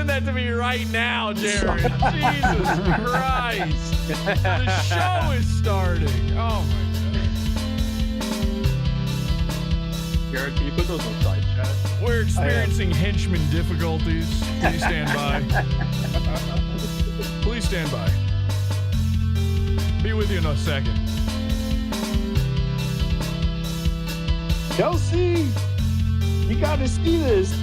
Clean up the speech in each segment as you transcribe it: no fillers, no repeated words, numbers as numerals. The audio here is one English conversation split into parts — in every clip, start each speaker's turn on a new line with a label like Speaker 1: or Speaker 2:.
Speaker 1: send that to me right now, Jared. Jesus Christ. The show is starting. Oh, my God.
Speaker 2: Jared, can you put those on side chat?
Speaker 1: We're experiencing henchman difficulties. Please stand by. Please stand by. Be with you in a second.
Speaker 3: Kelsey, you got to see this.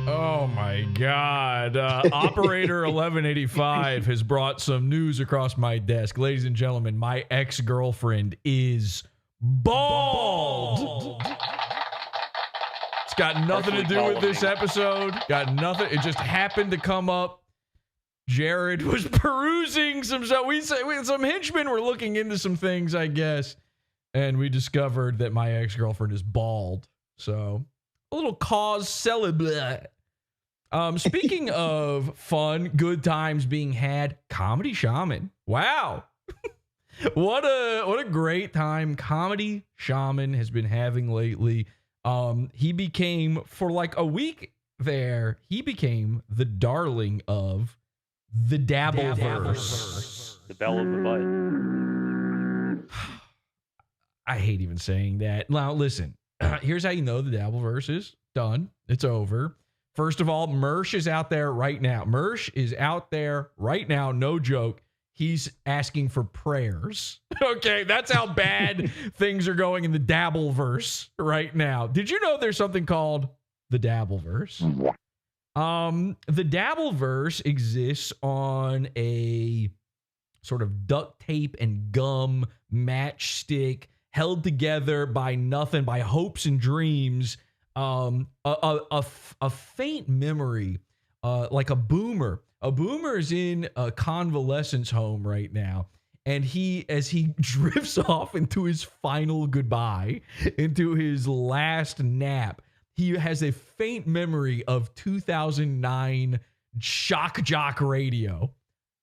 Speaker 1: Oh my God. Operator 1185 has brought some news across my desk. Ladies and gentlemen, my ex-girlfriend is bald. It's got nothing to do with this episode. Got nothing. It just happened to come up. Jared was perusing some stuff. Some henchmen were looking into some things, I guess. And we discovered that my ex-girlfriend is bald. So a little cause celebrate. Speaking of fun, good times being had, Comedy Shaman. Wow. What a great time Comedy Shaman has been having lately. He became, for like a week there, he became the darling of the Dabbleverse.
Speaker 2: The bell of the butt.
Speaker 1: I hate even saying that. Now, listen, here's how you know the Dabbleverse is done. It's over. First of all, Mersh is out there right now. Mersh is out there right now. No joke. He's asking for prayers. Okay, that's how bad things are going in the Dabbleverse right now. Did you know there's something called the Dabbleverse? The Dabbleverse exists on a sort of duct tape and gum matchstick held together by nothing, by hopes and dreams. A faint memory, like a boomer. A boomer is in a convalescence home right now. And as he drifts off into his final goodbye, into his last nap, he has a faint memory of 2009 shock jock radio,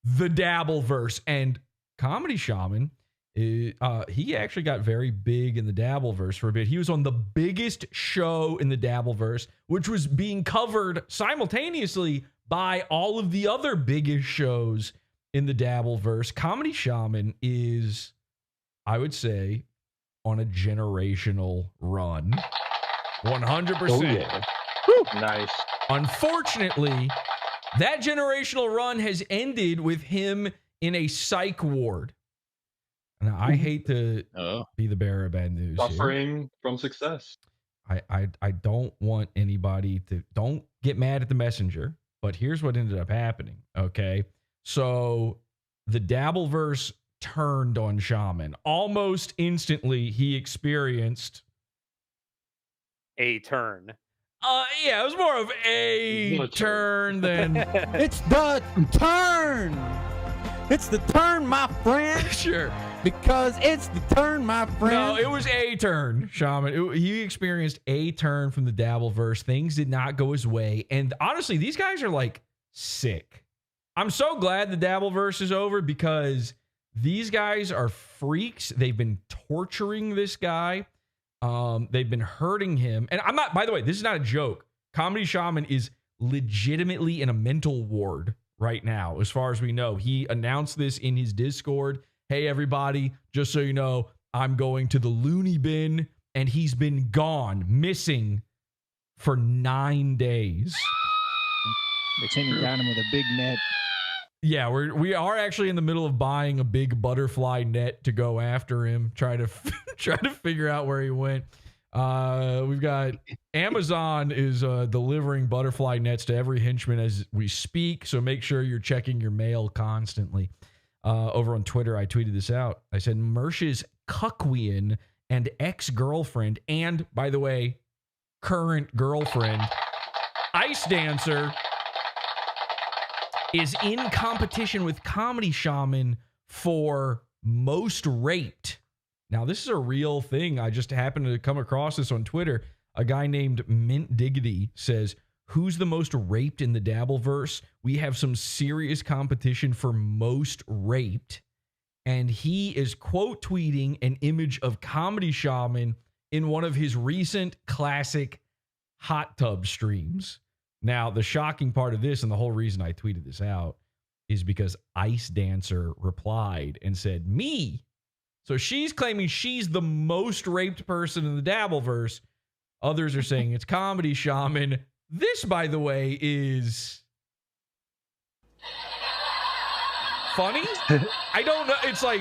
Speaker 1: the Dabbleverse. And Comedy Shaman, he actually got very big in the Dabbleverse for a bit. He was on the biggest show in the Dabbleverse, which was being covered simultaneously by all of the other biggest shows in the Dabbleverse. Comedy Shaman is, I would say, on a generational run. 100%.
Speaker 3: Oh, yeah.
Speaker 2: Nice.
Speaker 1: Unfortunately, that generational run has ended with him in a psych ward. Now, I hate to be the bearer of bad news.
Speaker 2: Suffering from success.
Speaker 1: I don't want anybody to, don't get mad at the messenger, but here's what ended up happening, okay? So the Dabbleverse turned on Shaman. Almost instantly, he experienced
Speaker 4: a turn.
Speaker 1: Yeah, it was more of a turn than...
Speaker 3: It's the turn! It's the turn, my friend!
Speaker 1: Sure.
Speaker 3: Because it's the turn, my friend.
Speaker 1: No, it was a turn, Shaman. He experienced a turn from the Dabbleverse. Things did not go his way. And honestly, these guys are like sick. I'm so glad the Dabbleverse is over because these guys are freaks. They've been torturing this guy. They've been hurting him. And I'm not, by the way, this is not a joke. Comedy Shaman is legitimately in a mental ward right now, as far as we know. He announced this in his Discord. Hey, everybody, just so you know, I'm going to the loony bin, and he's been gone, missing for 9 days.
Speaker 3: They're sending down him with a big net.
Speaker 1: Yeah, we are actually in the middle of buying a big butterfly net to go after him, try to figure out where he went. We've got Amazon is delivering butterfly nets to every henchman as we speak, so make sure you're checking your mail constantly. Over on Twitter, I tweeted this out. I said, Mersh's cuckwean and ex-girlfriend, and, by the way, current girlfriend, Ice Dancer, is in competition with Comedy Shaman for most raped. Now, this is a real thing. I just happened to come across this on Twitter. A guy named Mint Diggity says, who's the most raped in the Dabbleverse? We have some serious competition for most raped. and he is quote tweeting an image of Comedy Shaman in one of his recent classic hot tub streams. Now, the shocking part of this, and the whole reason I tweeted this out, is because Ice Dancer replied and said, me. So she's claiming she's the most raped person in the Dabbleverse. Others are saying it's Comedy Shaman. This, by the way, is funny. I don't know. It's like,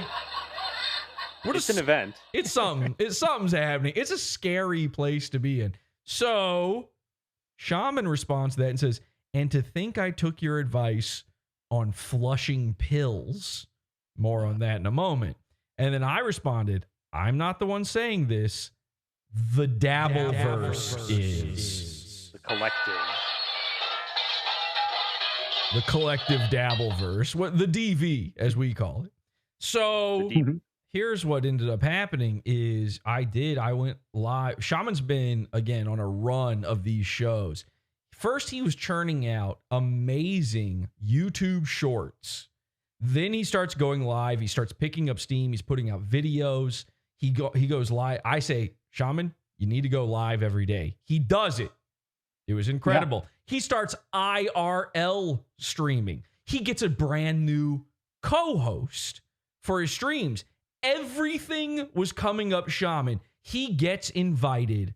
Speaker 4: It's an event.
Speaker 1: It's something. Something's happening. It's a scary place to be in. So Shaman responds to that and says, and to think I took your advice on flushing pills. More on that in a moment. And then I responded, I'm not the one saying this. The Dabbleverse is.
Speaker 4: The collective.
Speaker 1: The collective Dabbleverse. What the DV, as we call it. So here's what ended up happening is I went live. Shaman's been, again, on a run of these shows. First, he was churning out amazing YouTube shorts. Then he starts going live. He starts picking up steam. He's putting out videos. He goes live. I say, Shaman, you need to go live every day. He does it. It was incredible. Yeah. He starts IRL streaming. He gets a brand new co-host for his streams. Everything was coming up Shaman. He gets invited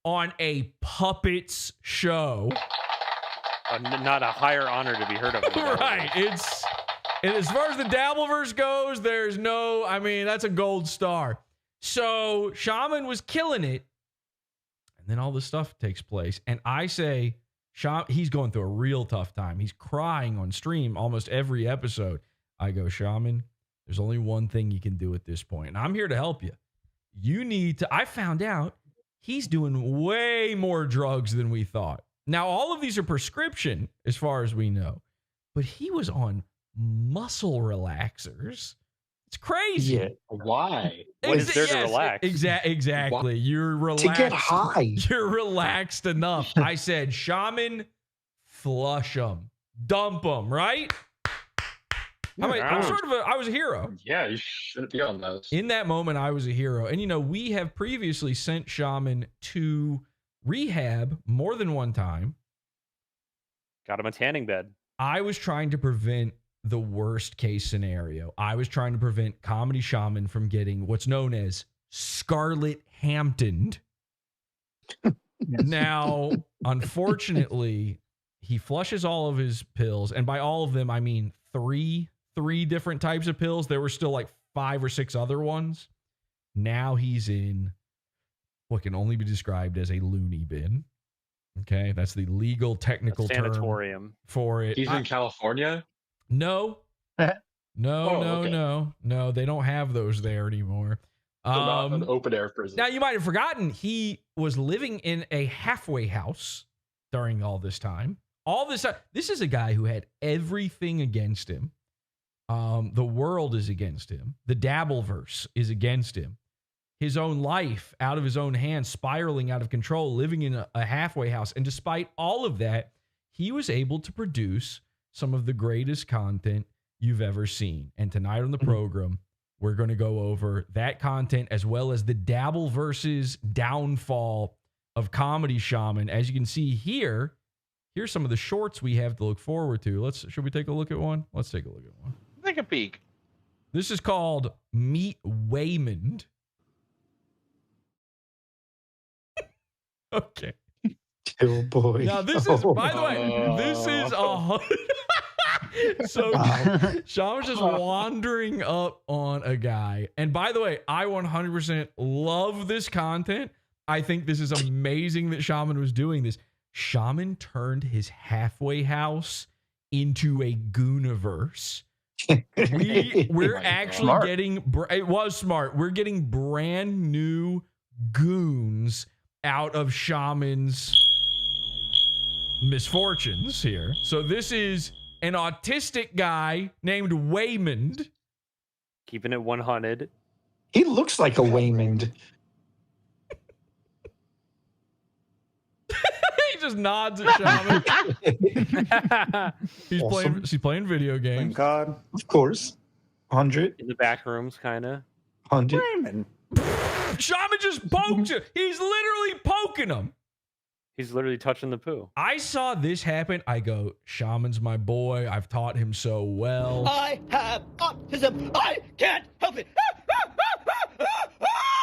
Speaker 1: on a puppets show.
Speaker 4: Not a higher honor to be heard of.
Speaker 1: Right. And as far as the Dabbleverse goes, there's no, I mean, that's a gold star. So Shaman was killing it. And then all this stuff takes place. And I say, he's going through a real tough time. He's crying on stream almost every episode. I go, Shaman, there's only one thing you can do at this point. And I'm here to help you. You need to, I found out he's doing way more drugs than we thought. Now, all of these are prescription as far as we know. But he was on muscle relaxers. It's crazy.
Speaker 2: Yeah. Why?
Speaker 4: What is there to relax?
Speaker 1: Exactly. You're relaxed.
Speaker 5: To get high.
Speaker 1: You're relaxed enough. I said, Shaman, flush them. Dump them, right? I mean, I was a hero.
Speaker 2: Yeah, you should be on those.
Speaker 1: In that moment, I was a hero. And, you know, we have previously sent Shaman to rehab more than one time.
Speaker 4: Got him a tanning bed.
Speaker 1: I was trying to prevent the worst case scenario. I was trying to prevent Comedy Shaman from getting what's known as Scarlet Hamptoned. Now, unfortunately, he flushes all of his pills. And by all of them, I mean three different types of pills. There were still like 5 or 6 other ones. Now he's in what can only be described as a loony bin. Okay, that's the legal technical
Speaker 4: sanatorium
Speaker 1: term for it.
Speaker 2: He's in California?
Speaker 1: No. No. They don't have those there anymore.
Speaker 2: So not an open air prison.
Speaker 1: Now, you might have forgotten he was living in a halfway house during all this time. This is a guy who had everything against him. The world is against him. The Dabbleverse is against him. His own life out of his own hands, spiraling out of control, living in a halfway house. And despite all of that, he was able to produce some of the greatest content you've ever seen. And tonight on the program, we're going to go over that content as well as the Dabbleverse's downfall of Comedy Shaman. As you can see here, here's some of the shorts we have to look forward to. Should we take a look at one? Let's take a look at one.
Speaker 6: Take a peek.
Speaker 1: This is called Meet Waymond. Okay.
Speaker 5: Oh boy.
Speaker 1: Now this is, by the way, this is so Shaman's just wandering up on a guy. And by the way, I 100% love this content. I think this is amazing that Shaman was doing this. Shaman turned his halfway house into a Gooniverse. We're actually
Speaker 6: smart.
Speaker 1: it was smart. We're getting brand new goons out of Shaman's misfortunes here. So this is an autistic guy named Waymond.
Speaker 4: Keeping it 100.
Speaker 5: He looks like a Waymond.
Speaker 1: He just nods at Shaman. He's
Speaker 5: Awesome.
Speaker 1: playing video games.
Speaker 3: Thank God.
Speaker 5: Of course. 100.
Speaker 4: In the back rooms, kind of.
Speaker 5: 100.
Speaker 3: Raymond.
Speaker 1: Shaman just poked him. He's literally poking him.
Speaker 4: He's literally touching the poo.
Speaker 1: I saw this happen. I go, Shaman's my boy. I've taught him so well.
Speaker 6: I have autism. I can't help it.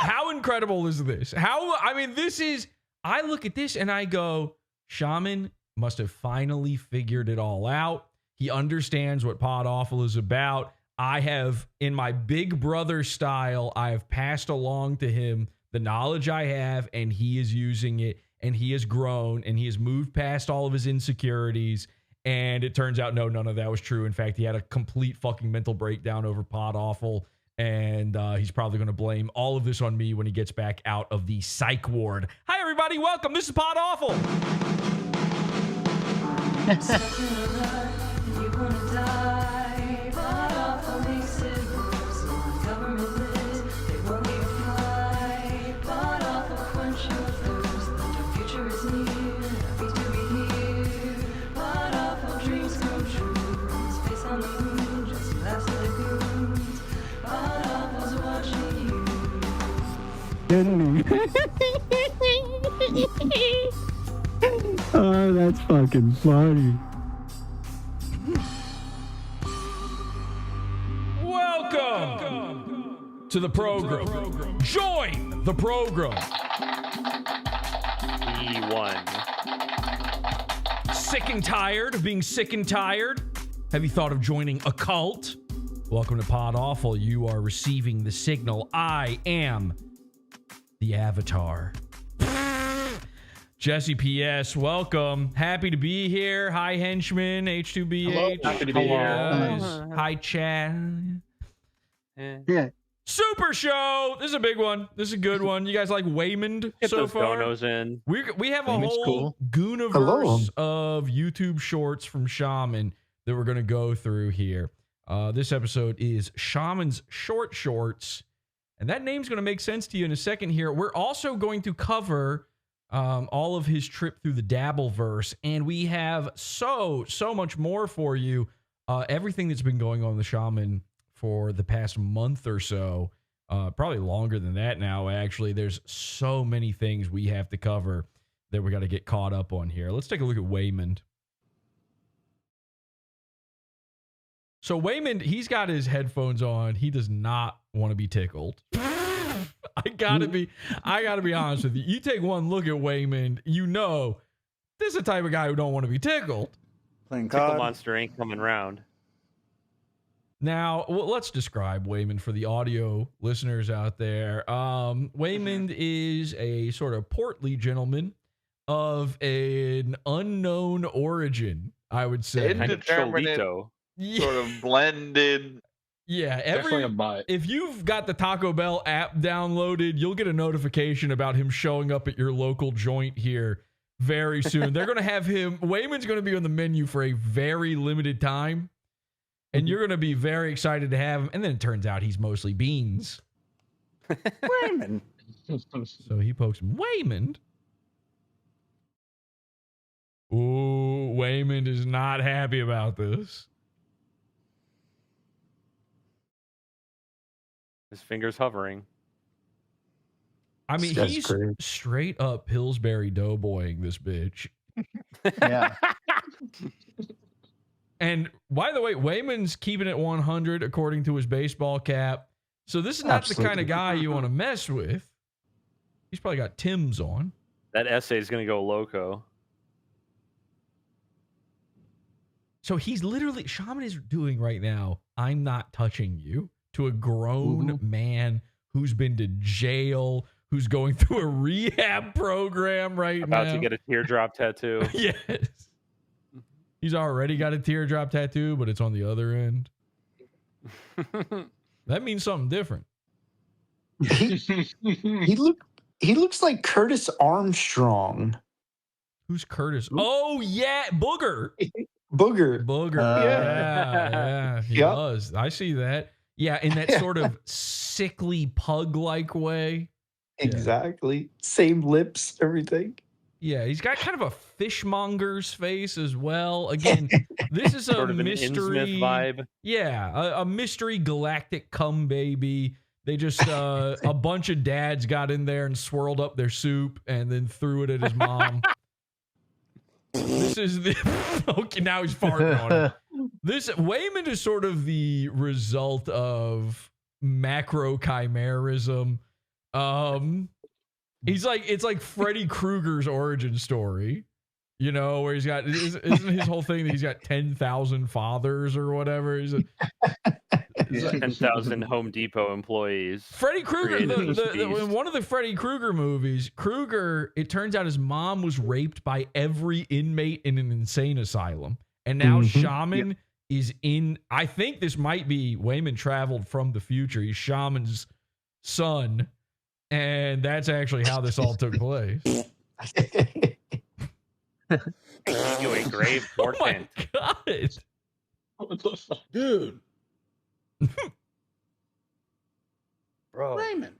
Speaker 1: How incredible is this? I look at this and I go, Shaman must have finally figured it all out. He understands what Pod Awful is about. I have, in my big brother style, I have passed along to him the knowledge I have, and he is using it, and he has grown, and he has moved past all of his insecurities. And it turns out, no, none of that was true. In fact, he had a complete fucking mental breakdown over Pod Awful, and he's probably going to blame all of this on me when he gets back out of the psych ward. Hi, everybody. Welcome. This is Pod Awful.
Speaker 3: Oh, that's fucking funny.
Speaker 1: Welcome to the program. Join the program.
Speaker 4: E1.
Speaker 1: Sick and tired of being sick and tired? Have you thought of joining a cult? Welcome to Pod Awful. You are receiving the signal. I am the Avatar. Jesse P.S., welcome. Happy to be here. Hi, henchman, H2BH.
Speaker 2: Hello, happy to be here.
Speaker 1: Yes. Hi, Chad.
Speaker 3: Yeah.
Speaker 1: Super Show. This is a big one. This is a good one. You guys like Waymond
Speaker 4: Get
Speaker 1: so
Speaker 4: those
Speaker 1: far?
Speaker 4: donos in.
Speaker 1: We have a
Speaker 5: Wayman's
Speaker 1: whole
Speaker 5: cool.
Speaker 1: gooniverse
Speaker 5: Hello.
Speaker 1: of YouTube shorts from Shaman that we're going to go through here. This episode is Shaman's Short Shorts, and that name's going to make sense to you in a second here. We're also going to cover all of his trip through the Dabbleverse, and we have so much more for you. Everything that's been going on with Shaman for the past month or so, probably longer than that now, actually. There's so many things we have to cover that we got to get caught up on here. Let's take a look at Waymond. So Waymond, he's got his headphones on. He does not want to be tickled. I gotta be honest with you. You take one look at Waymond, you know this is the type of guy who don't want to be tickled.
Speaker 3: Playing
Speaker 4: Tickle
Speaker 3: COD.
Speaker 4: monster ain't coming round.
Speaker 1: Now, let's describe Waymond for the audio listeners out there. Waymond is a sort of portly gentleman of an unknown origin, I would say.
Speaker 4: Kind of
Speaker 7: Indeterminate,
Speaker 4: Cholito.
Speaker 1: Yeah,
Speaker 7: sort of blended.
Speaker 1: yeah.
Speaker 2: Definitely a butt.
Speaker 1: If you've got the Taco Bell app downloaded, you'll get a notification about him showing up at your local joint here very soon. They're going to have him. Waymond's going to be on the menu for a very limited time. And you're going to be very excited to have him. And then it turns out he's mostly beans.
Speaker 3: Raymond.
Speaker 1: So he pokes him. Waymond? Ooh, Waymond is not happy about this.
Speaker 4: His fingers hovering.
Speaker 1: I mean,
Speaker 5: That's
Speaker 1: he's
Speaker 5: great.
Speaker 1: straight up Pillsbury doughboying this bitch.
Speaker 3: Yeah.
Speaker 1: And by the way, Waymond's keeping it 100 according to his baseball cap. So this is not the kind of
Speaker 5: Absolutely.
Speaker 1: guy you want to mess with. He's probably got Tim's on.
Speaker 4: That essay is going to go loco.
Speaker 1: So he's literally, Shaman is doing right now, I'm not touching you, to a grown man who's been to jail, who's going through a rehab program right
Speaker 4: About
Speaker 1: now.
Speaker 4: to get a teardrop tattoo.
Speaker 1: Yes. He's already got a teardrop tattoo, but it's on the other end. That means something different.
Speaker 5: He looks like Curtis Armstrong.
Speaker 1: Who's Curtis? Oh, yeah. Booger.
Speaker 5: Booger.
Speaker 1: Booger.
Speaker 5: Yeah.
Speaker 1: Yeah. He
Speaker 5: Yep.
Speaker 1: does. I see that. Yeah. In that sort of sickly pug like way.
Speaker 5: Exactly. Same lips, everything.
Speaker 1: Yeah, he's got kind of a fishmonger's face as well. Again, this is a
Speaker 4: Sort of an
Speaker 1: mystery
Speaker 4: Innsmouth vibe.
Speaker 1: Yeah, a mystery galactic cum baby. They just a bunch of dads got in there and swirled up their soup and then threw it at his mom. This is the okay. Now he's farting on it. This Wayman is sort of the result of macro chimerism. He's like it's like Freddy Krueger's origin story, you know, where he's got isn't his whole thing that he's got 10,000 fathers or whatever. He's
Speaker 4: 10,000 Home Depot employees.
Speaker 1: Freddy Krueger,
Speaker 4: Created
Speaker 1: in one of the Freddy Krueger movies, Krueger, it turns out his mom was raped by every inmate in an insane asylum. And now Shaman is in, I think this might be Wayman traveled from the future. He's Shaman's son. And that's actually how this all took place.
Speaker 4: You a grave portent.
Speaker 1: Oh my God.
Speaker 2: What the fuck?
Speaker 6: Dude.
Speaker 4: Bro.
Speaker 6: Raymond.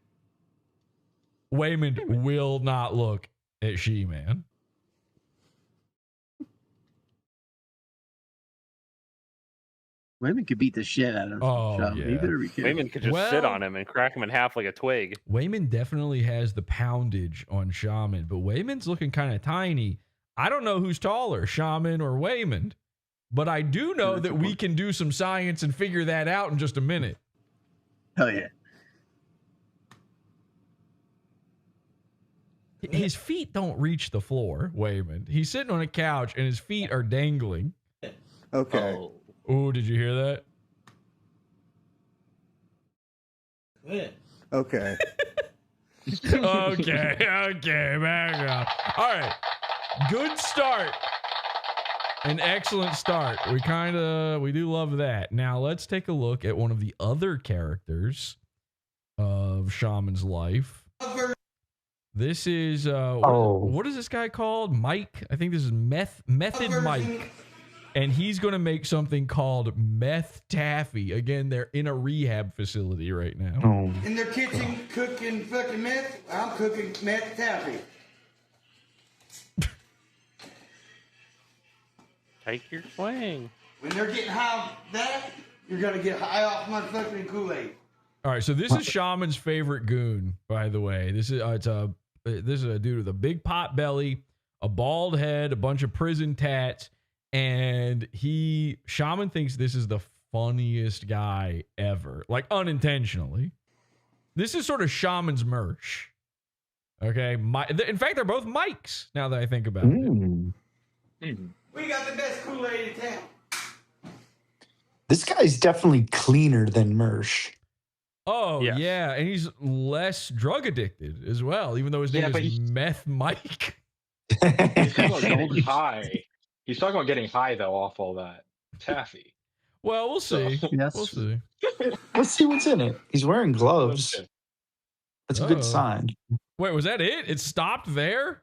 Speaker 1: Wayman will not look at She-Man.
Speaker 3: Women could beat the shit out of him.
Speaker 1: Oh,
Speaker 3: Shaman.
Speaker 1: yeah.
Speaker 3: You better be careful.
Speaker 4: Wayman could just sit on him and crack him in half like a twig.
Speaker 1: Wayman definitely has the poundage on Shaman, but Wayman's looking kind of tiny. I don't know who's taller, Shaman or Wayman, but I do know that we can do some science and figure that out in just a minute.
Speaker 3: Hell yeah.
Speaker 1: His feet don't reach the floor, Wayman. He's sitting on a couch and his feet are dangling.
Speaker 3: Okay.
Speaker 1: Oh, did you hear that?
Speaker 3: Okay.
Speaker 1: Okay, back up. All right. Good start. An excellent start. We do love that. Now let's take a look at one of the other characters of Shaman's life. This is what is this guy called? Mike. I think this is Method Mike. And he's going to make something called meth taffy. Again, they're in a rehab facility right now.
Speaker 6: In their kitchen cooking fucking meth. I'm cooking meth taffy.
Speaker 4: Take your swing.
Speaker 6: When they're getting high off that, you're gonna get high off my fucking Kool-Aid.
Speaker 1: All right, so this is Shaman's favorite goon, by the way. This is a dude with a big pot belly, a bald head, a bunch of prison tats. And Shaman thinks this is the funniest guy ever, like unintentionally. This is sort of Shaman's merch. Okay. In fact, they're both Mikes now that I think about it.
Speaker 6: We got the best Kool-Aid in town.
Speaker 5: This guy's definitely cleaner than Mersh.
Speaker 1: Oh,
Speaker 4: Yes.
Speaker 1: yeah. And he's less drug addicted as well, even though his name is Meth Mike.
Speaker 2: He's talking about getting high. He's talking about getting high, though, off all that taffy.
Speaker 1: Well, we'll see.
Speaker 3: Yes.
Speaker 1: We'll see.
Speaker 5: Let's see what's in it. He's wearing gloves. That's a good sign.
Speaker 1: Wait, was that it? It stopped there?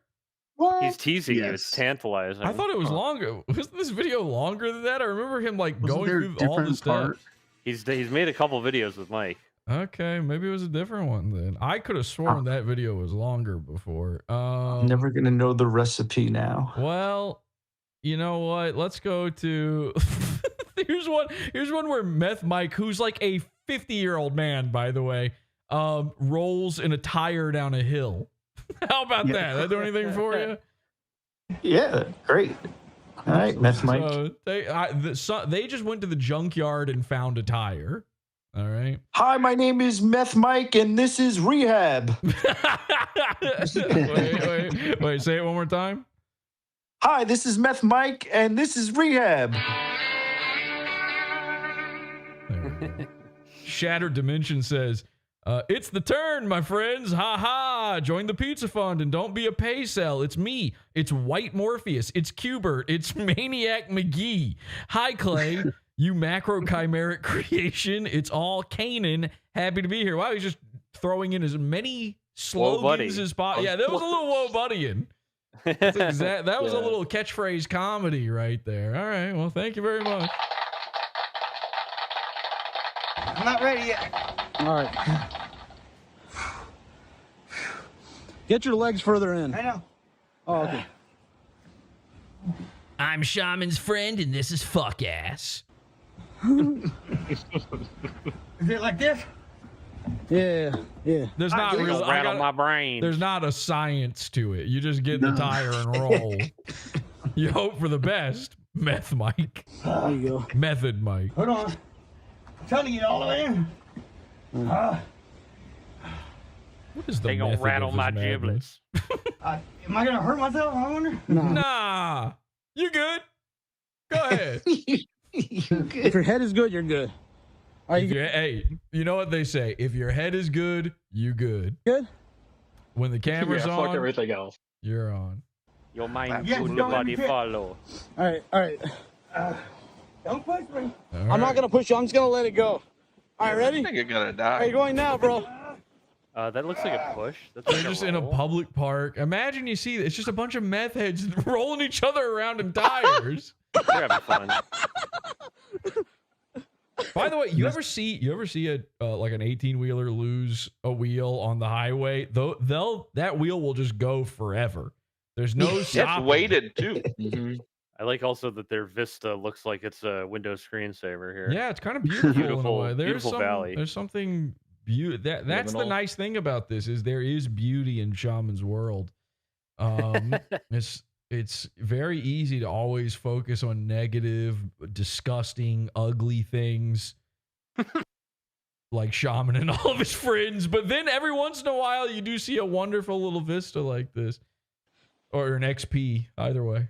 Speaker 5: What?
Speaker 4: He's teasing you.
Speaker 3: Yes.
Speaker 4: It's tantalizing.
Speaker 1: I thought it was longer. Wasn't this video longer than that? I remember him like
Speaker 3: Wasn't
Speaker 1: going
Speaker 3: there a
Speaker 1: through all the
Speaker 3: different part?
Speaker 1: steps.
Speaker 4: He's made a couple videos with Mike.
Speaker 1: Okay, maybe it was a different one then. I could have sworn that video was longer before.
Speaker 5: I'm never gonna know the recipe now.
Speaker 1: Well, you know what? Let's go to here's one where Meth Mike, who's like a 50-year-old man, by the way, rolls in a tire down a hill. How about that? That do anything for you?
Speaker 5: Yeah, great. All right, Meth Mike.
Speaker 1: So they just went to the junkyard and found a tire. All right.
Speaker 5: Hi, my name is Meth Mike, and this is Rehab.
Speaker 1: wait, say it one more time.
Speaker 5: Hi, this is Meth Mike, and this is Rehab.
Speaker 1: Shattered Dimension says, it's the turn, my friends. Ha ha. Join the pizza fund and don't be a pay cell. It's me. It's White Morpheus. It's Cubert. It's Maniac McGee. Hi, Clay. You macro chimeric creation. It's all Kanan. Happy to be here. Wow, he's just throwing in as many slogans as possible. Yeah, that was a little whoa buddying. That was a little catchphrase comedy right there. All right. Well, thank you very much.
Speaker 6: I'm not ready yet.
Speaker 3: All right. Get your legs further in.
Speaker 6: I know.
Speaker 3: Oh, okay.
Speaker 1: I'm Shaman's friend, and this is fuck ass.
Speaker 6: Is it like this?
Speaker 3: Yeah, yeah.
Speaker 1: There's not
Speaker 4: It's
Speaker 1: really.
Speaker 4: gonna rattle my brain.
Speaker 1: There's not a science to it. You just get in the tire and roll. You hope for the best. Meth Mike.
Speaker 3: There you go.
Speaker 1: Method Mike.
Speaker 6: Hold on. I'm trying to get all the way in.
Speaker 1: What is the
Speaker 4: They gonna
Speaker 1: method
Speaker 4: rattle
Speaker 1: of
Speaker 4: my
Speaker 1: his madness?
Speaker 4: giblets.
Speaker 6: Am I gonna hurt myself? I wonder.
Speaker 1: Nah. You good? Go ahead.
Speaker 3: If your head is good, you're good. Are you
Speaker 1: Hey, you know what they say? If your head is good, you good.
Speaker 3: good?
Speaker 1: When the camera's
Speaker 2: Yeah, fuck
Speaker 1: on,
Speaker 2: everything else.
Speaker 1: you're on.
Speaker 4: Your mind
Speaker 6: Yes,
Speaker 4: good, the
Speaker 6: don't let
Speaker 4: body
Speaker 6: me fit.
Speaker 4: follow.
Speaker 3: All right, all right.
Speaker 6: Don't push me.
Speaker 1: All
Speaker 3: I'm
Speaker 1: right.
Speaker 3: not gonna push you. I'm just gonna let it go. All right, ready?
Speaker 7: I think you're gonna
Speaker 3: Are
Speaker 7: die.
Speaker 3: you going now, bro?
Speaker 4: That looks like a push. That's
Speaker 1: They're
Speaker 4: like
Speaker 1: just in a
Speaker 4: roll.
Speaker 1: public park. Imagine you see it's just a bunch of meth heads rolling each other around in tires.
Speaker 4: They're having fun.
Speaker 1: By the way, you ever see a like an 18-wheeler lose a wheel on the highway? That wheel will just go forever. There's no
Speaker 7: It's
Speaker 1: stopping.
Speaker 7: weighted too.
Speaker 2: Mhm.
Speaker 4: I like also that their Vista looks like it's a Windows screensaver here.
Speaker 1: Yeah, it's kind of beautiful, in a
Speaker 4: Beautiful-
Speaker 1: way.
Speaker 4: beautiful valley.
Speaker 1: There's something that's the
Speaker 2: Liminal.
Speaker 1: nice thing about this is there is beauty in Shaman's world. It's very easy to always focus on negative, disgusting, ugly things. Like Shaman and all of his friends, but then every once in a while you do see a wonderful little vista like this. Or an XP, either way.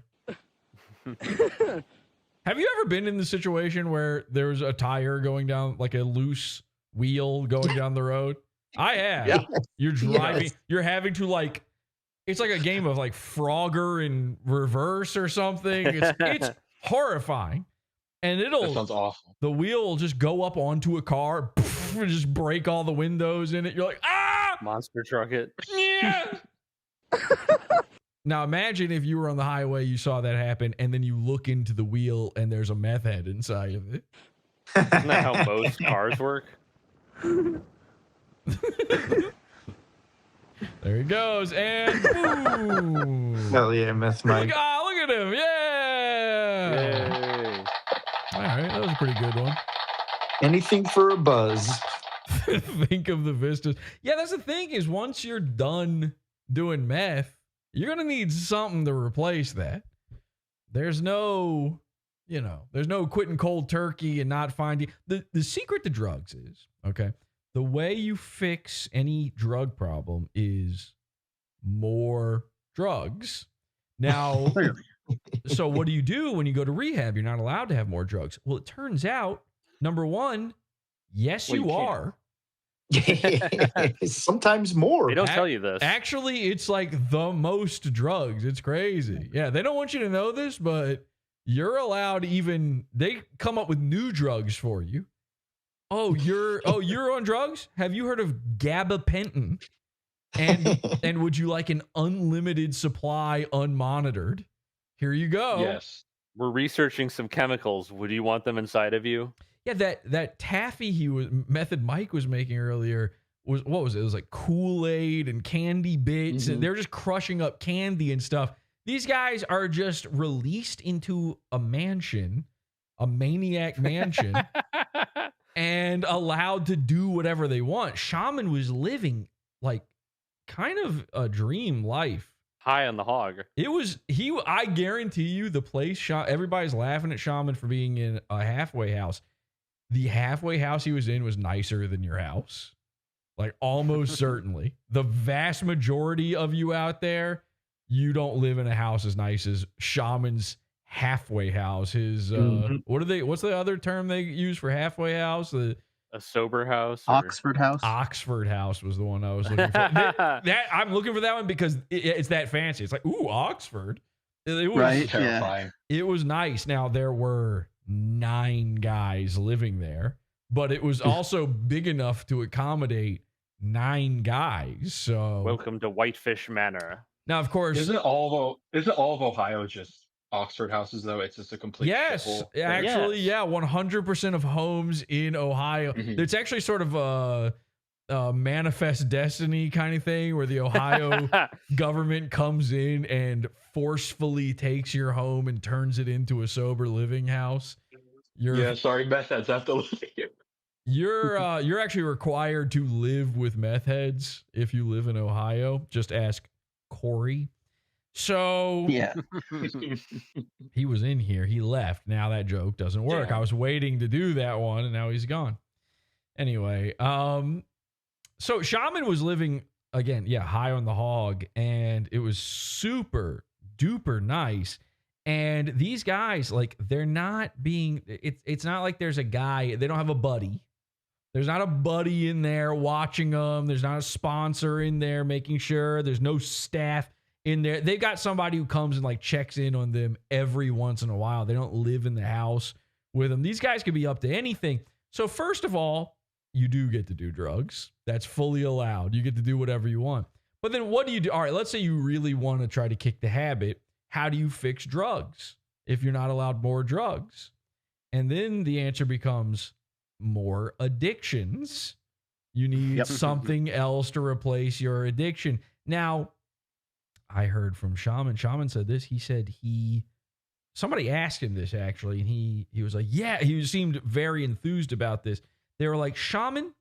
Speaker 1: Have you ever been in the situation where there's a tire going down, like a loose wheel going down the road? I have.
Speaker 7: Yeah.
Speaker 1: You're driving,
Speaker 5: Yes.
Speaker 1: you're having to like, it's like a game of like Frogger in reverse or something. It's horrifying. And
Speaker 2: That sounds awful.
Speaker 1: the wheel will just go up onto a car, and just break all the windows in it. You're like, ah!
Speaker 4: Monster truck it.
Speaker 1: Yeah. Now imagine if you were on the highway, you saw that happen, and then you look into the wheel and there's a meth head inside of it.
Speaker 4: Isn't that how most cars work?
Speaker 1: There he goes, and boom!
Speaker 5: Hell yeah, Meth Mike.
Speaker 1: Look at him! Yeah!
Speaker 4: Yay.
Speaker 1: All right, that was a pretty good one.
Speaker 5: Anything for a buzz.
Speaker 1: Think of the vistas. Yeah, that's the thing is once you're done doing meth, you're gonna need something to replace that. There's no, there's no quitting cold turkey and not finding the secret to drugs is, okay, the way you fix any drug problem is more drugs. Now, so what do you do when you go to rehab? You're not allowed to have more drugs. Well, it turns out, number one, yes,
Speaker 2: Well, you
Speaker 1: you
Speaker 2: can't.
Speaker 1: are.
Speaker 5: Sometimes more.
Speaker 4: They don't tell you this.
Speaker 1: Actually, it's like the most drugs. It's crazy. Yeah, they don't want you to know this, but you're allowed they come up with new drugs for you. Oh, you're on drugs? Have you heard of gabapentin? And would you like an unlimited supply unmonitored? Here you go.
Speaker 2: Yes.
Speaker 4: We're researching some chemicals. Would you want them inside of you?
Speaker 1: Yeah, that taffy Method Mike was making earlier was what was it? It was like Kool-Aid and candy bits, and they're just crushing up candy and stuff. These guys are just released into a mansion, a maniac mansion, and allowed to do whatever they want. Shaman was living like kind of a dream life.
Speaker 4: High on the hog.
Speaker 1: I guarantee you the place, everybody's laughing at Shaman for being in a halfway house. The halfway house he was in was nicer than your house. Like almost certainly. The vast majority of you out there, you don't live in a house as nice as Shaman's halfway house. His what's the other term they use for halfway house?
Speaker 4: A sober house. or-
Speaker 8: Oxford House.
Speaker 1: Oxford house was the one I was looking for. that I'm looking for that one because it's that fancy. It's like, ooh, Oxford. It was
Speaker 8: Right.
Speaker 2: Terrifying.
Speaker 1: It was nice. Now there were 9 guys living there, but it was also big enough to accommodate 9 guys. So
Speaker 4: Welcome to Whitefish Manor.
Speaker 1: now, of course,
Speaker 2: Isn't all of Ohio just Oxford houses though? It's just a complete
Speaker 1: yes,
Speaker 2: shithole.
Speaker 1: actually,
Speaker 4: Yes.
Speaker 1: yeah, 100% of homes in Ohio.
Speaker 2: Mhm.
Speaker 1: It's actually sort of manifest destiny kind of thing where the Ohio government comes in and forcefully takes your home and turns it into a sober living house.
Speaker 2: Yeah, sorry, meth heads have to live here.
Speaker 1: You're actually required to live with meth heads if you live in Ohio. Just ask Corey. So
Speaker 5: Yeah.
Speaker 1: he was in here. He left. Now that joke doesn't work.
Speaker 2: Yeah.
Speaker 1: I was waiting to do that one, and now he's gone. Anyway, so Shaman was living again, high on the hog, and it was super duper nice. And these guys, like, they're not being. It's not like there's a guy. They don't have a buddy. There's not a buddy in there watching them. There's not a sponsor in there making sure. There's no staff in there. They've got somebody who comes and like checks in on them every once in a while. They don't live in the house with them. These guys could be up to anything. So first of all, you do get to do drugs. That's fully allowed. You get to do whatever you want. But then what do you do? All right, let's say you really want to try to kick the habit. How do you fix drugs if you're not allowed more drugs? And then the answer becomes more addictions. You need something else to replace your addiction. Now, I heard from Shaman. Shaman said this. He said somebody asked him this actually, and he was like, yeah, he seemed very enthused about this. They were like, Shaman,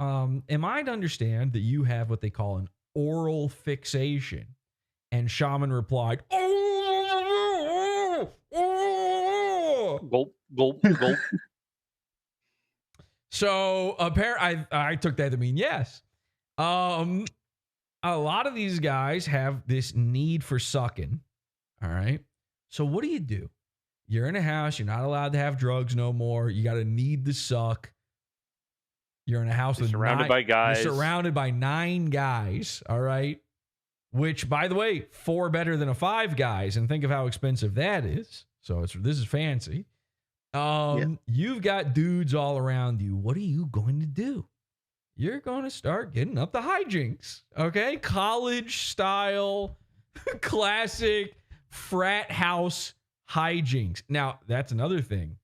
Speaker 1: am I to understand that you have what they call an oral fixation? And Shaman replied,
Speaker 4: Gulp, gulp, gulp.
Speaker 1: So apparently, I took that to mean yes. A lot of these guys have this need for sucking. All right. So what do? You're in a house. You're not allowed to have drugs no more. You got to need to suck. You're in a house with
Speaker 4: surrounded by guys.
Speaker 1: You're surrounded by 9 guys. All right. Which, by the way, 4 better than a 5 guys. And think of how expensive that is. So this is fancy. You've got dudes all around you. What are you going to do? You're going to start getting up the hijinks. Okay. College style, classic frat house hijinks. Now, that's another thing.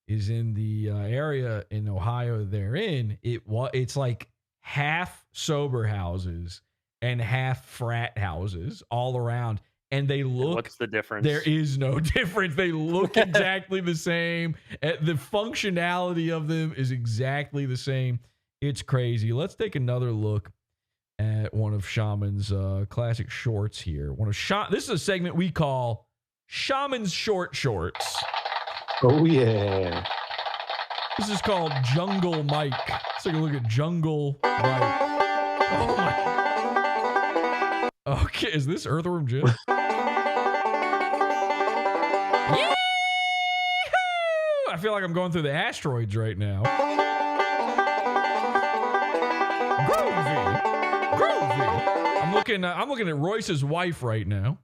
Speaker 1: Is in the area in Ohio they're in, it's like half sober houses and half frat houses all around. And they look.
Speaker 4: What's the difference?
Speaker 1: There is no difference. They look exactly the same. The functionality of them is exactly the same. It's crazy. Let's take another look at one of Shaman's classic shorts here. This is a segment we call Shaman's Short Shorts.
Speaker 5: Oh, yeah.
Speaker 1: This is called Jungle Mike. Let's take a look at Jungle Mike. Oh, my. Okay, is this Earthworm Jim? Yeah! I feel like I'm going through the asteroids right now. Groovy. I'm looking at Royce's wife right now.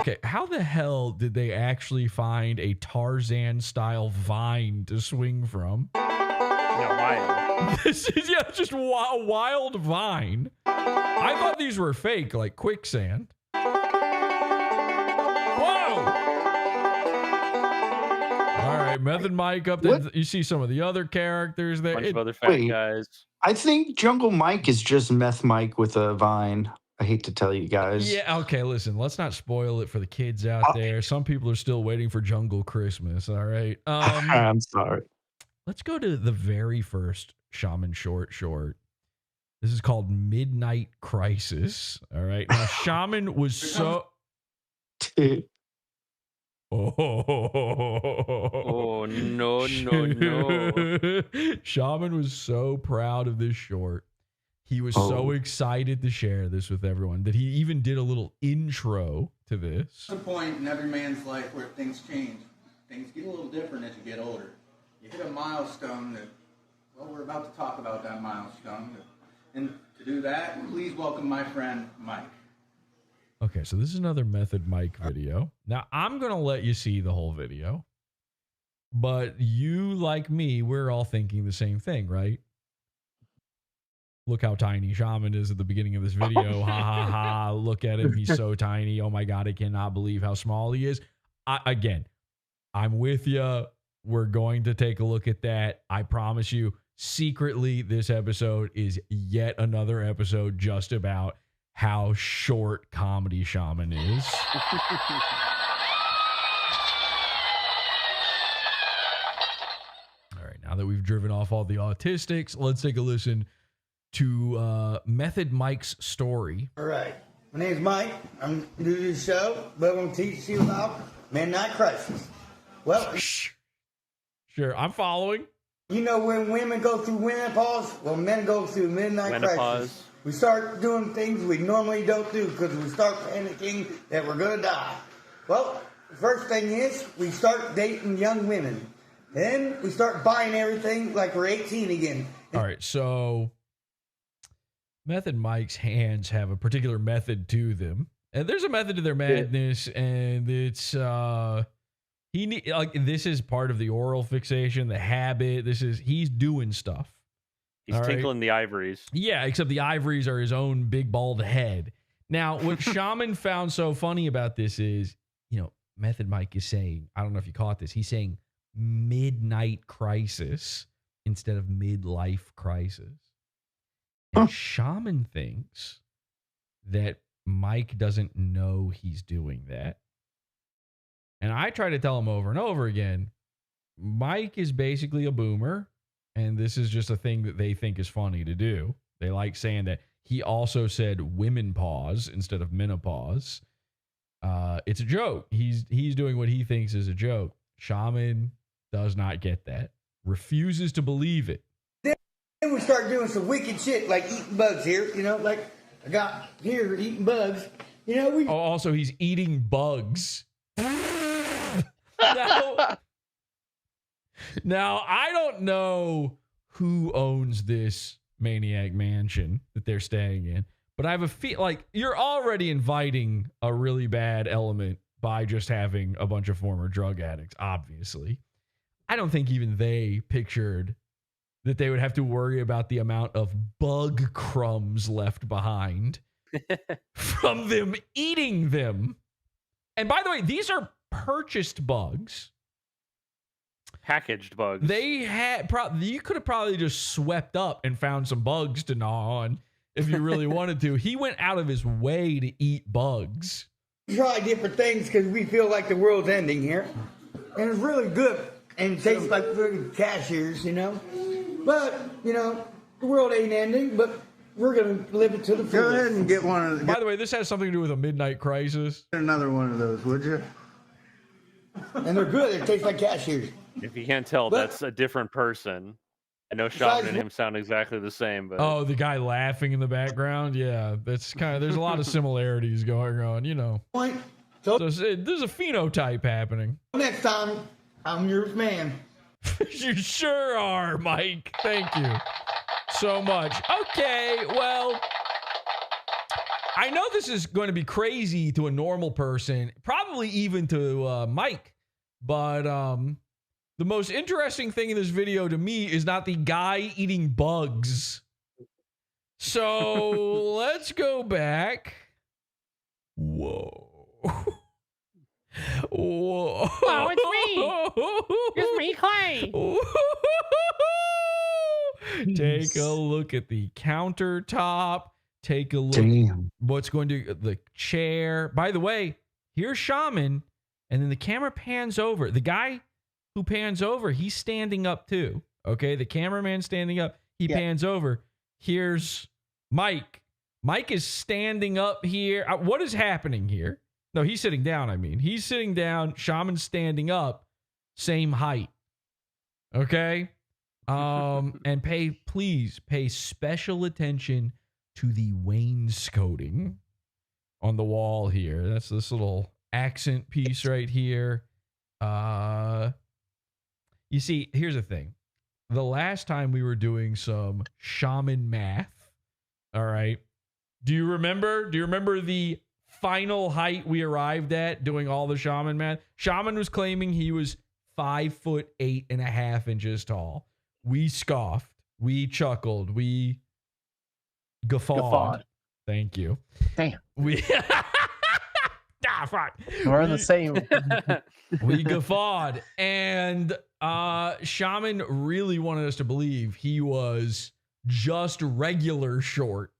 Speaker 1: Okay, how the hell did they actually find a Tarzan-style vine to swing from?
Speaker 4: Wild.
Speaker 1: This is just a wild vine. I thought these were fake, like quicksand. Whoa! All right, Method Mike up there. You see some of the other characters there.
Speaker 4: Bunch of other fat guys.
Speaker 5: I think Jungle Mike is just Meth Mike with a vine. I hate to tell you guys.
Speaker 1: Yeah, okay, listen, let's not spoil it for the kids out there. Some people are still waiting for Jungle Christmas, all right?
Speaker 5: I'm sorry.
Speaker 1: Let's go to the very first Shaman short. This is called Midnight Crisis, all right? Now, Shaman was so...
Speaker 4: Oh, no.
Speaker 1: Shaman was so proud of this short. He was so excited to share this with everyone that he even did a little intro to this.
Speaker 6: There's a point in every man's life where things change. Things get a little different as you get older. You hit a milestone that, well, we're about to talk about that milestone. And to do that, please welcome my friend, Mike.
Speaker 1: Okay, so this is another Method Mike video. Now, I'm going to let you see the whole video. But you, like me, we're all thinking the same thing, right? Look how tiny Shaman is at the beginning of this video. Ha, ha, ha. Look at him. He's so tiny. Oh, my God. I cannot believe how small he is. Again, I'm with you. We're going to take a look at that. I promise you. secretly, this episode is yet another episode just about how short comedy Shaman is. All right, now that we've driven off all the autistics, let's take a listen to Method Mike's story.
Speaker 7: All right. My name's Mike. I'm new to the show, but I'm going to teach you about midnight crisis. Well,
Speaker 1: Sure, I'm following.
Speaker 7: you know when women go through menopause? Well, men go through midnight crisis. We start doing things we normally don't do because we start panicking that we're going to die. Well, the first thing is we start dating young women. Then we start buying everything like we're 18 again.
Speaker 1: All right, so Method Mike's hands have a particular method to them. And there's a method to their madness, and it's this is part of the oral fixation, the habit. He's doing stuff.
Speaker 4: He's tinkling the ivories.
Speaker 1: Yeah, except the ivories are his own big bald head. Now, what Shaman found so funny about this is, Method Mike is saying, I don't know if you caught this, he's saying midnight crisis instead of midlife crisis. And Shaman thinks that Mike doesn't know he's doing that. And I try to tell him over and over again, Mike is basically a boomer, and this is just a thing that they think is funny to do. They like saying that. He also said women pause instead of menopause. It's a joke. He's doing what he thinks is a joke. Shaman does not get that. Refuses to believe it.
Speaker 7: Then we start doing some wicked shit like eating bugs here, like I got here eating bugs.
Speaker 1: Also, he's eating bugs. Now, I don't know who owns this maniac mansion that they're staying in, but I have a feel like you're already inviting a really bad element by just having a bunch of former drug addicts, obviously. I don't think even they pictured that they would have to worry about the amount of bug crumbs left behind from them eating them. And by the way, these are purchased bugs.
Speaker 4: Packaged bugs.
Speaker 1: They had you could have probably just swept up and found some bugs to gnaw on if you really wanted to. He went out of his way to eat bugs.
Speaker 7: We try different things because we feel like the world's ending here. And it's really good. And it tastes like cashiers, But, the world ain't ending, but we're going to live it to the fullest.
Speaker 3: Go ahead and get one of
Speaker 1: By the way, this has something to do with a midnight crisis.
Speaker 3: another one of those, would you?
Speaker 7: And they're good. They taste like cashiers.
Speaker 4: If you can't tell, that's a different person. I know Shaman and him sound exactly the same, but
Speaker 1: Oh, the guy laughing in the background? Yeah, that's there's a lot of similarities going on,
Speaker 7: Point.
Speaker 1: So there's a phenotype happening.
Speaker 7: Next time, I'm your man.
Speaker 1: You sure are, Mike. Thank you so much. Okay, well, I know this is going to be crazy to a normal person, probably even to Mike, but the most interesting thing in this video to me is not the guy eating bugs. So let's go back. Whoa. Whoa.
Speaker 8: Oh, it's me. It's me, Clay.
Speaker 1: Take a look at the countertop. Take a look.
Speaker 5: Damn.
Speaker 1: What's going to the chair. By the way, here's Shaman, and then the camera pans over. The guy who pans over, he's standing up too. Okay, the cameraman's standing up. He pans over. Here's Mike. Mike is standing up here. What is happening here? No, he's sitting down, I mean. He's sitting down. Shaman's standing up. Same height. Okay? And please pay special attention to the wainscoting on the wall here. That's this little accent piece right here. You see, here's the thing. The last time we were doing some Shaman math, all right? Do you remember the final height we arrived at doing all the Shaman math? Shaman was claiming he was 5'8.5" tall. We scoffed. We chuckled. We guffawed. Thank you.
Speaker 8: Damn.
Speaker 1: We fuck.
Speaker 8: We're in the same.
Speaker 1: We guffawed. And Shaman really wanted us to believe he was just regular short.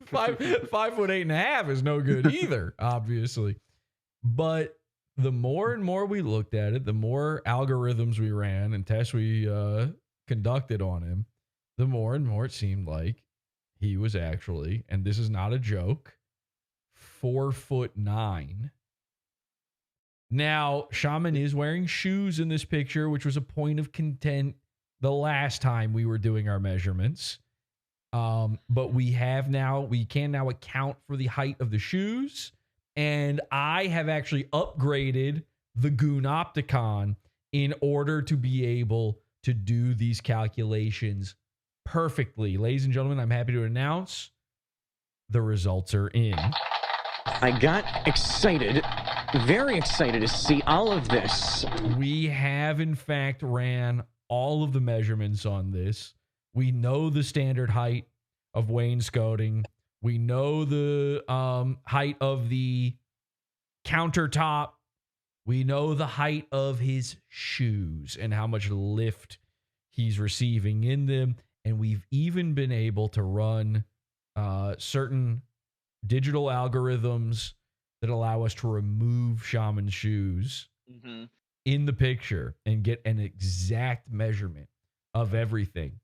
Speaker 1: 5'8.5" is no good either, obviously. But the more and more we looked at it, the more algorithms we ran and tests we conducted on him, the more and more it seemed like he was actually, and this is not a joke, 4'9". Now, Shaman is wearing shoes in this picture, which was a point of content the last time we were doing our measurements. But we can now account for the height of the shoes. And I have actually upgraded the Goonopticon in order to be able to do these calculations perfectly. Ladies and gentlemen, I'm happy to announce the results are in.
Speaker 9: I got excited, very excited to see all of this.
Speaker 1: We have, in fact, ran all of the measurements on this. We know the standard height of wainscoting. We know the height of the countertop. We know the height of his shoes and how much lift he's receiving in them. And we've even been able to run certain digital algorithms that allow us to remove Shaman's shoes in the picture and get an exact measurement of everything.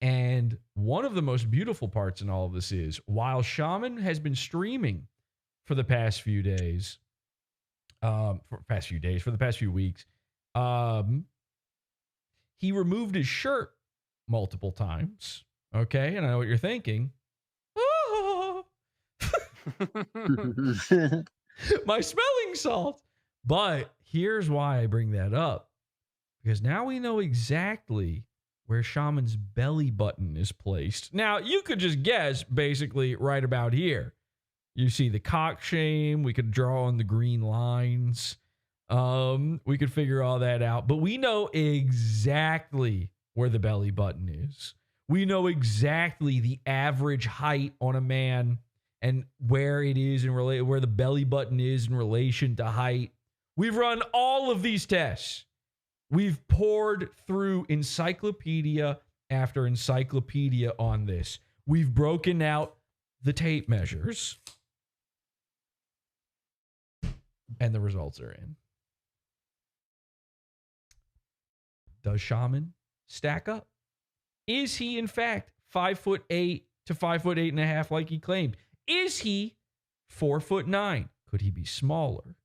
Speaker 1: And one of the most beautiful parts in all of this is, while Shaman has been streaming for the past few days, for the past few weeks, he removed his shirt multiple times. Okay, and I know what you're thinking. Oh, my smelling salt. But here's why I bring that up. Because now we know exactly where Shaman's belly button is placed. Now, you could just guess basically right about here. You see the cock shame. We could draw on the green lines. We could figure all that out. But we know exactly where the belly button is. We know exactly the average height on a man and where it is where the belly button is in relation to height. We've run all of these tests. We've poured through encyclopedia after encyclopedia on this. We've broken out the tape measures. And the results are in. Does Shaman stack up? Is he, in fact, 5'8" to 5'8.5" like he claimed? Is he 4'9"? Could he be smaller?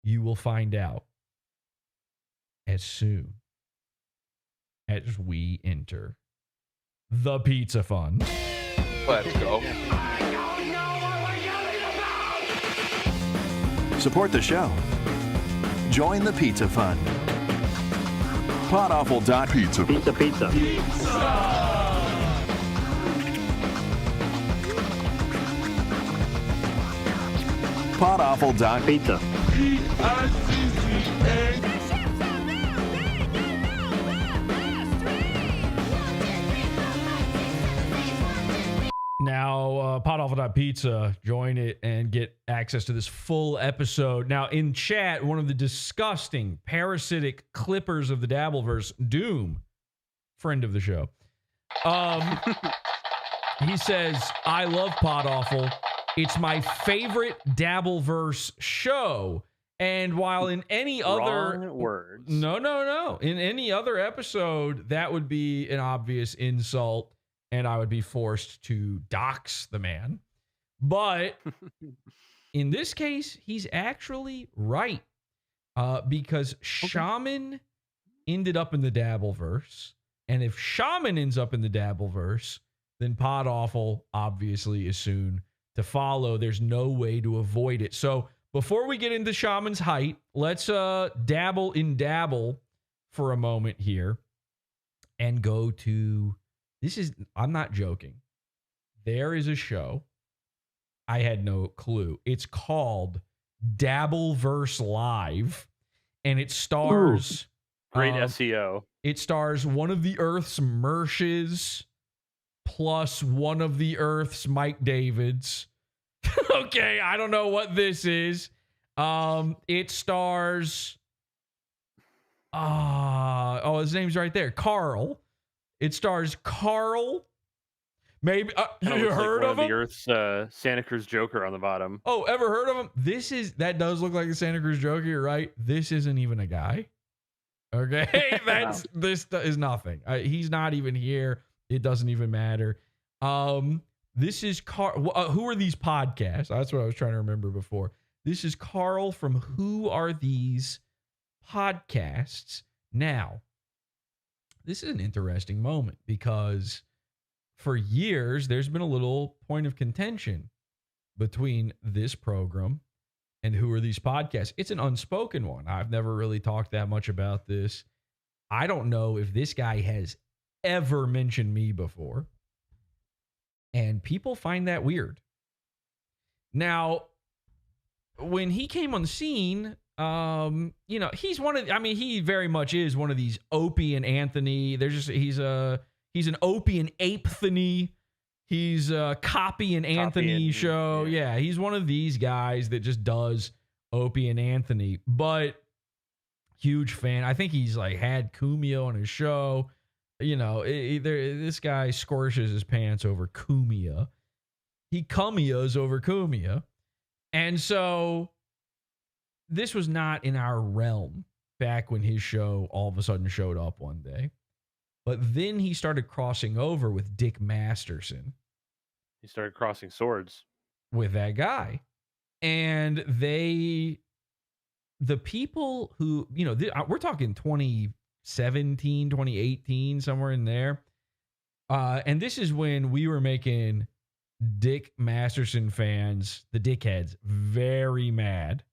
Speaker 1: You will find out as soon as we enter the Pizza Fund.
Speaker 10: Let's go.
Speaker 11: Support the show. Join the Pizza Fund. PODAWFUL.pizza.
Speaker 9: Pizza, pizza.
Speaker 11: PODAWFUL.pizza.
Speaker 1: Now, PODAWFUL.pizza, join it and get access to this full episode. Now, in chat, one of the disgusting, parasitic clippers of the Dabbleverse, Doom, friend of the show, he says, I love PodAwful. It's my favorite Dabbleverse show. And while in any other
Speaker 4: words,
Speaker 1: no, in any other episode, that would be an obvious insult. And I would be forced to dox the man. But in this case, he's actually right. Because Shaman ended up in the Dabbleverse. And if Shaman ends up in the Dabbleverse, then PodAwful obviously is soon to follow. There's no way to avoid it. So before we get into Shaman's height, let's dabble in Dabble for a moment here. And go to... I'm not joking. There is a show. I had no clue. It's called Dabbleverse Live. And it stars...
Speaker 4: Great SEO.
Speaker 1: It stars one of the Earth's Mershes plus one of the Earth's Mike Davids. Okay, I don't know what this is. It stars His name's right there. Carl. It stars Carl. Maybe you heard of him?
Speaker 4: The Earth's Santa Cruz Joker on the bottom.
Speaker 1: Oh, ever heard of him? That does look like the Santa Cruz Joker. You're right. This isn't even a guy. Okay, this is nothing. He's not even here. It doesn't even matter. This is Carl. Who are these podcasts? That's what I was trying to remember before. This is Carl from Who Are These Podcasts? Now, this is an interesting moment because for years, there's been a little point of contention between this program and Who Are These Podcasts. It's an unspoken one. I've never really talked that much about this. I don't know if this guy has ever mentioned me before. And people find that weird. Now, when he came on the scene, he's he very much is one of these Opie and Anthony. He's an Opie and Apethony. He's a Copy and Anthony show. Yeah, he's one of these guys that just does Opie and Anthony. But huge fan. I think he's like had Kumio on his show. This guy squishes his pants over Kumia. He Kumias over Kumia. And so this was not in our realm back when his show all of a sudden showed up one day. But then he started crossing over with Dick Masterson.
Speaker 4: He started crossing swords
Speaker 1: with that guy. And the people who, we're talking 2017, 2018, somewhere in there. And this is when we were making Dick Masterson fans, the dickheads, very mad.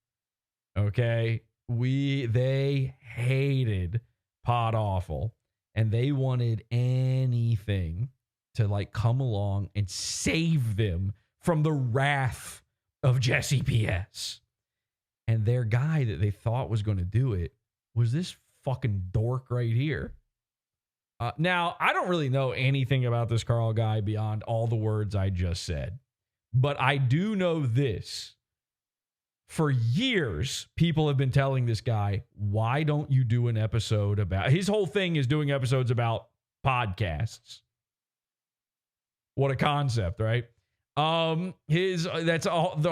Speaker 1: Okay. They hated PODAWFUL. And they wanted anything to come along and save them from the wrath of Jesse P.S. And their guy that they thought was going to do it was this fucking dork right here. Now, I don't really know anything about this Carl guy beyond all the words I just said. But I do know this. For years, people have been telling this guy, why don't you do an episode about... His whole thing is doing episodes about podcasts. What a concept, right? The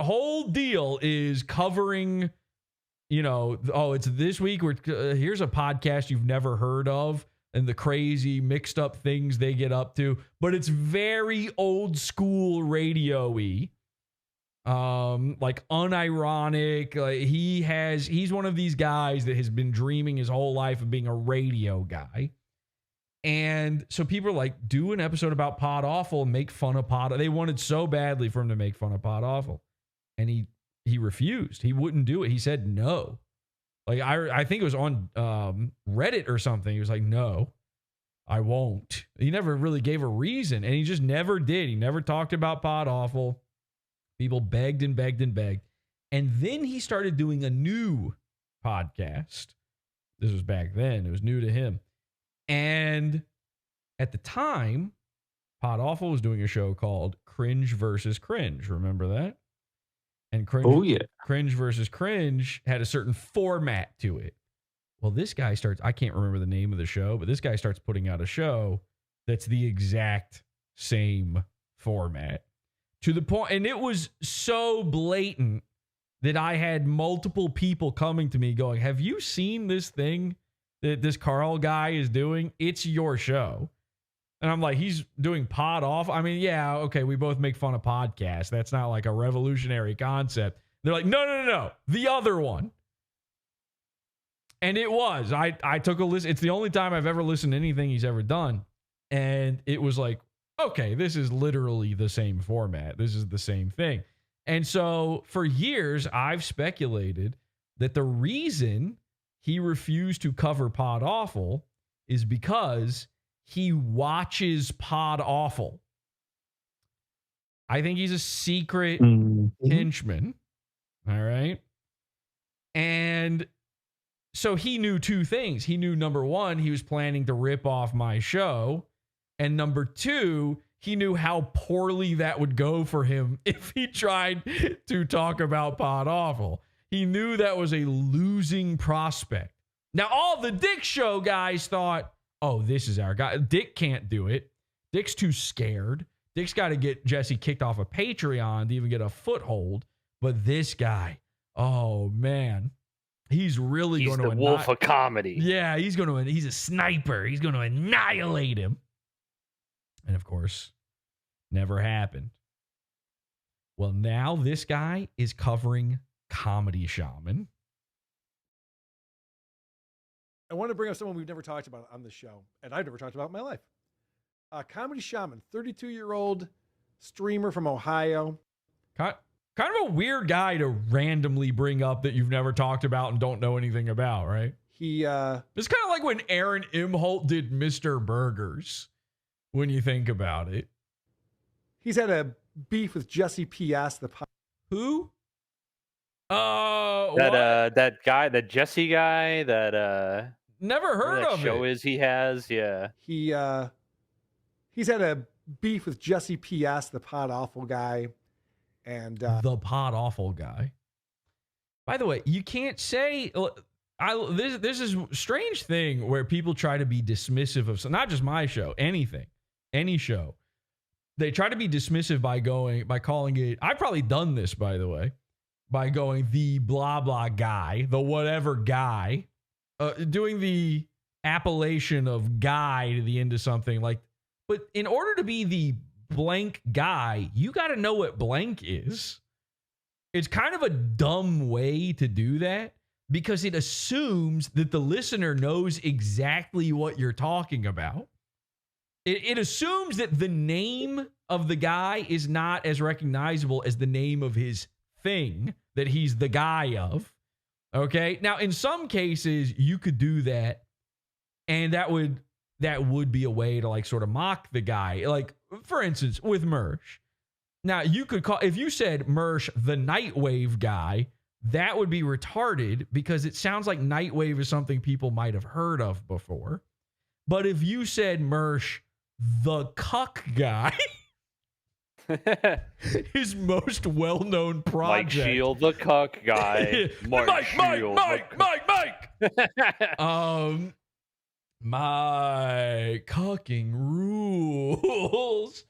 Speaker 1: whole deal is covering, it's this week. Here's a podcast you've never heard of and the crazy mixed up things they get up to. But it's very old school radio-y. Unironic. He's one of these guys that has been dreaming his whole life of being a radio guy. And so people are like, do an episode about PODAWFUL and make fun of POD. They wanted so badly for him to make fun of PODAWFUL. And he refused. He wouldn't do it. He said no. I think it was on Reddit or something. He was like, no, I won't. He never really gave a reason. And he just never did. He never talked about PODAWFUL. People begged and begged and begged. And then he started doing a new podcast. This was back then. It was new to him. And at the time, PODAWFUL was doing a show called Cringe versus Cringe. Remember that? And Cringe versus Cringe had a certain format to it. Well, this guy starts, I can't remember the name of the show, but this guy starts putting out a show that's the exact same format. To the point, and it was so blatant that I had multiple people coming to me going, have you seen this thing that this Carl guy is doing? It's your show. And I'm like, he's doing PODAWFUL. I mean, yeah, okay, we both make fun of podcasts. That's not like a revolutionary concept. They're like, no, the other one. And it was. I took a listen. It's the only time I've ever listened to anything he's ever done. And it was like, okay, this is literally the same format. This is the same thing. And so for years, I've speculated that the reason he refused to cover PODAWFUL is because he watches PODAWFUL. I think he's a secret henchman. All right. And so he knew two things. He knew, number one, he was planning to rip off my show. And number two, he knew how poorly that would go for him if he tried to talk about PODAWFUL. He knew that was a losing prospect. Now, all the Dick Show guys thought, oh, this is our guy. Dick can't do it. Dick's too scared. Dick's got to get Jesse kicked off of Patreon to even get a foothold. But this guy, oh, man, he's really going to...
Speaker 4: He's the wolf of comedy.
Speaker 1: Yeah, he's a sniper. He's going to annihilate him. And, of course, never happened. Well, now this guy is covering Comedy Shaman.
Speaker 10: I want to bring up someone we've never talked about on the show, and I've never talked about in my life. Comedy Shaman, 32-year-old streamer from Ohio.
Speaker 1: Kind of a weird guy to randomly bring up that you've never talked about and don't know anything about, right?
Speaker 10: It's
Speaker 1: kind of like when Aaron Imholt did Mr. Burgers, when you think about it.
Speaker 10: He's had a beef with Jesse P.S.
Speaker 1: Who?
Speaker 4: That guy, that Jesse guy, that
Speaker 1: never heard
Speaker 4: that
Speaker 1: of
Speaker 4: show
Speaker 1: it.
Speaker 4: is he has, yeah.
Speaker 10: He's had a beef with Jesse P.S., the PODAWFUL guy, and
Speaker 1: the PODAWFUL guy. By the way, you can't say this is a strange thing where people try to be dismissive of not just my show, any show. They try to be dismissive by calling it. I've probably done this, by the way. By going the blah, blah guy, the whatever guy, doing the appellation of guy to the end of something like, but in order to be the blank guy, you got to know what blank is. It's kind of a dumb way to do that because it assumes that the listener knows exactly what you're talking about. It assumes that the name of the guy is not as recognizable as the name of his thing that he's the guy of. Okay. Now, in some cases, you could do that, and that would be a way to like sort of mock the guy. Like, for instance, with Mersh. Now, you could call, if you said Mersh the Nightwave guy, that would be retarded because it sounds like Nightwave is something people might have heard of before. But if you said Mersh the Cuck guy, his most well-known project.
Speaker 4: Mike Shield, the cuck guy. Mike.
Speaker 1: My cucking rules.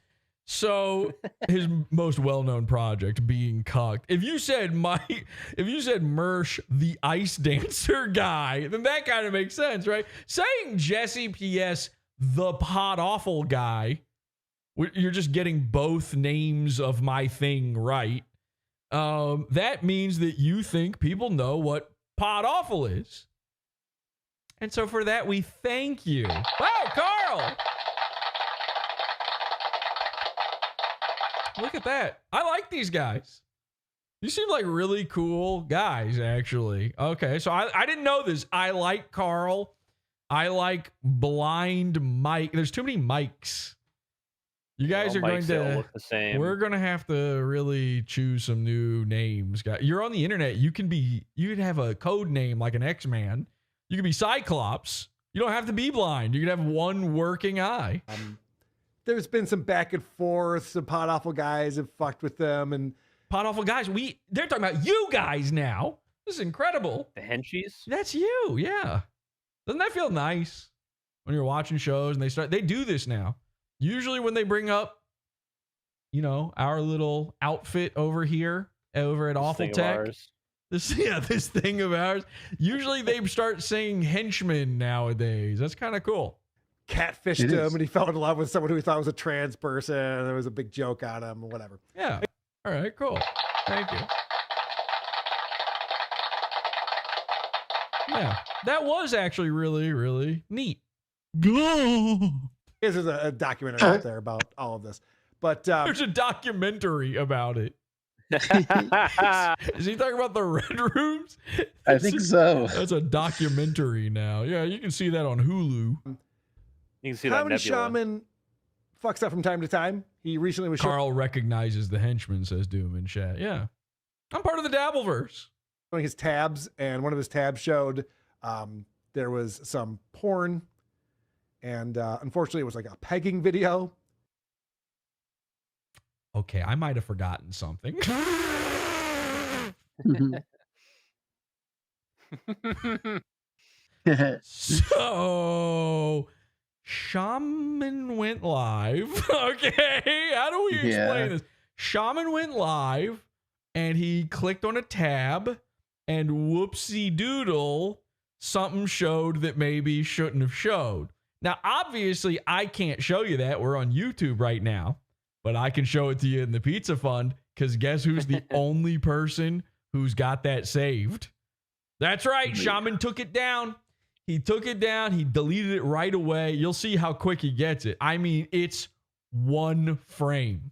Speaker 1: So his most well-known project being cucked. If you said Mersh the ice dancer guy, then that kind of makes sense, right? Saying Jesse P.S. the PODAWFUL guy, you're just getting both names of my thing right. That means that you think people know what PODAWFUL is. And so for that, we thank you. Wow, Carl! Look at that. I like these guys. You seem like really cool guys, actually. Okay, so I didn't know this. I like Carl. I like Blind Mike. There's too many Mikes. You guys are going to
Speaker 4: look the same.
Speaker 1: We're going to have to really choose some new names, guys. You're on the internet. You can have a code name like an X-Man. You can be Cyclops. You don't have to be blind. You can have one working eye.
Speaker 10: There's been some back and forth. Some PODAWFUL guys have fucked with them, and
Speaker 1: PODAWFUL guys. They're talking about you guys now. This is incredible.
Speaker 4: The henchies?
Speaker 1: That's you. Yeah. Doesn't that feel nice when you're watching shows and they do this now? Usually when they bring up, our little outfit over here, over at Awful Tech. This thing of ours. Usually they start saying henchmen nowadays. That's kind of cool.
Speaker 10: Catfished him and he fell in love with someone who he thought was a trans person. And there was a big joke on him or whatever.
Speaker 1: Yeah. All right, cool. Thank you. Yeah, that was actually really, really neat.
Speaker 10: There's a documentary out there about all of this. But
Speaker 1: there's a documentary about it. Is he talking about the Red Rooms?
Speaker 12: I think so.
Speaker 1: That's a documentary now. Yeah, you can see that on Hulu.
Speaker 4: You can see
Speaker 10: Comedy
Speaker 4: that Nebula.
Speaker 10: Shaman fucks up from time to time. He recently was
Speaker 1: Carl recognizes the henchman, says Doom in chat. Yeah. I'm part of the Dabbleverse.
Speaker 10: Showing his tabs, and one of his tabs showed there was some porn, and unfortunately it was like a pegging video.
Speaker 1: Okay, I might have forgotten something. So Shaman went live. Okay, how do we explain this? Shaman went live and he clicked on a tab and whoopsie doodle, something showed that maybe shouldn't have showed. Now, obviously, I can't show you that. We're on YouTube right now, but I can show it to you in the Pizza Fund because guess who's the only person who's got that saved? That's right. Shaman took it down. He took it down. He deleted it right away. You'll see how quick he gets it. I mean, it's one frame.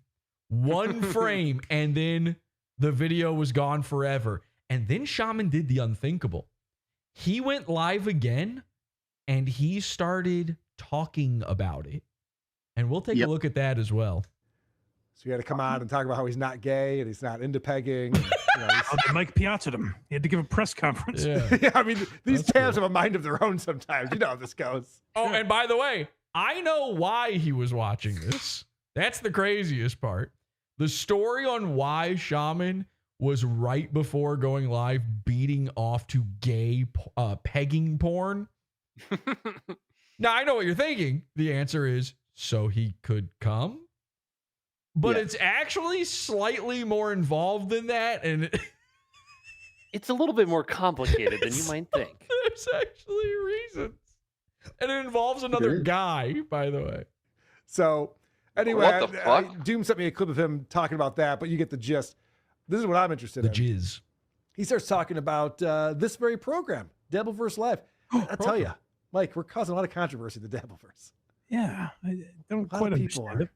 Speaker 1: One frame, and then the video was gone forever. And then Shaman did the unthinkable. He went live again, and he started talking about it. And we'll take a look at that as well.
Speaker 10: So you had to come on and talk about how he's not gay and he's not into pegging. And,
Speaker 12: Mike Piazza'd him. He had to give a press conference.
Speaker 10: Yeah, I mean, these tabs have a mind of their own sometimes. You know how this goes.
Speaker 1: Oh, and by the way, I know why he was watching this. That's the craziest part. The story on why Shaman was right before going live beating off to gay pegging porn. Now, I know what you're thinking. The answer is so he could come. But it's actually slightly more involved than that. And
Speaker 4: it's a little bit more complicated than you might think.
Speaker 1: There's actually reasons. And it involves another guy, by the way.
Speaker 10: So, anyway,
Speaker 2: What the fuck?
Speaker 10: Doom sent me a clip of him talking about that, but you get the gist. This is what I'm interested in.
Speaker 1: The jizz.
Speaker 10: He starts talking about this very program, Dabbleverse Live. I tell you, Mike, we're causing a lot of controversy in the Dabbleverse.
Speaker 12: Yeah, I don't quite understand it.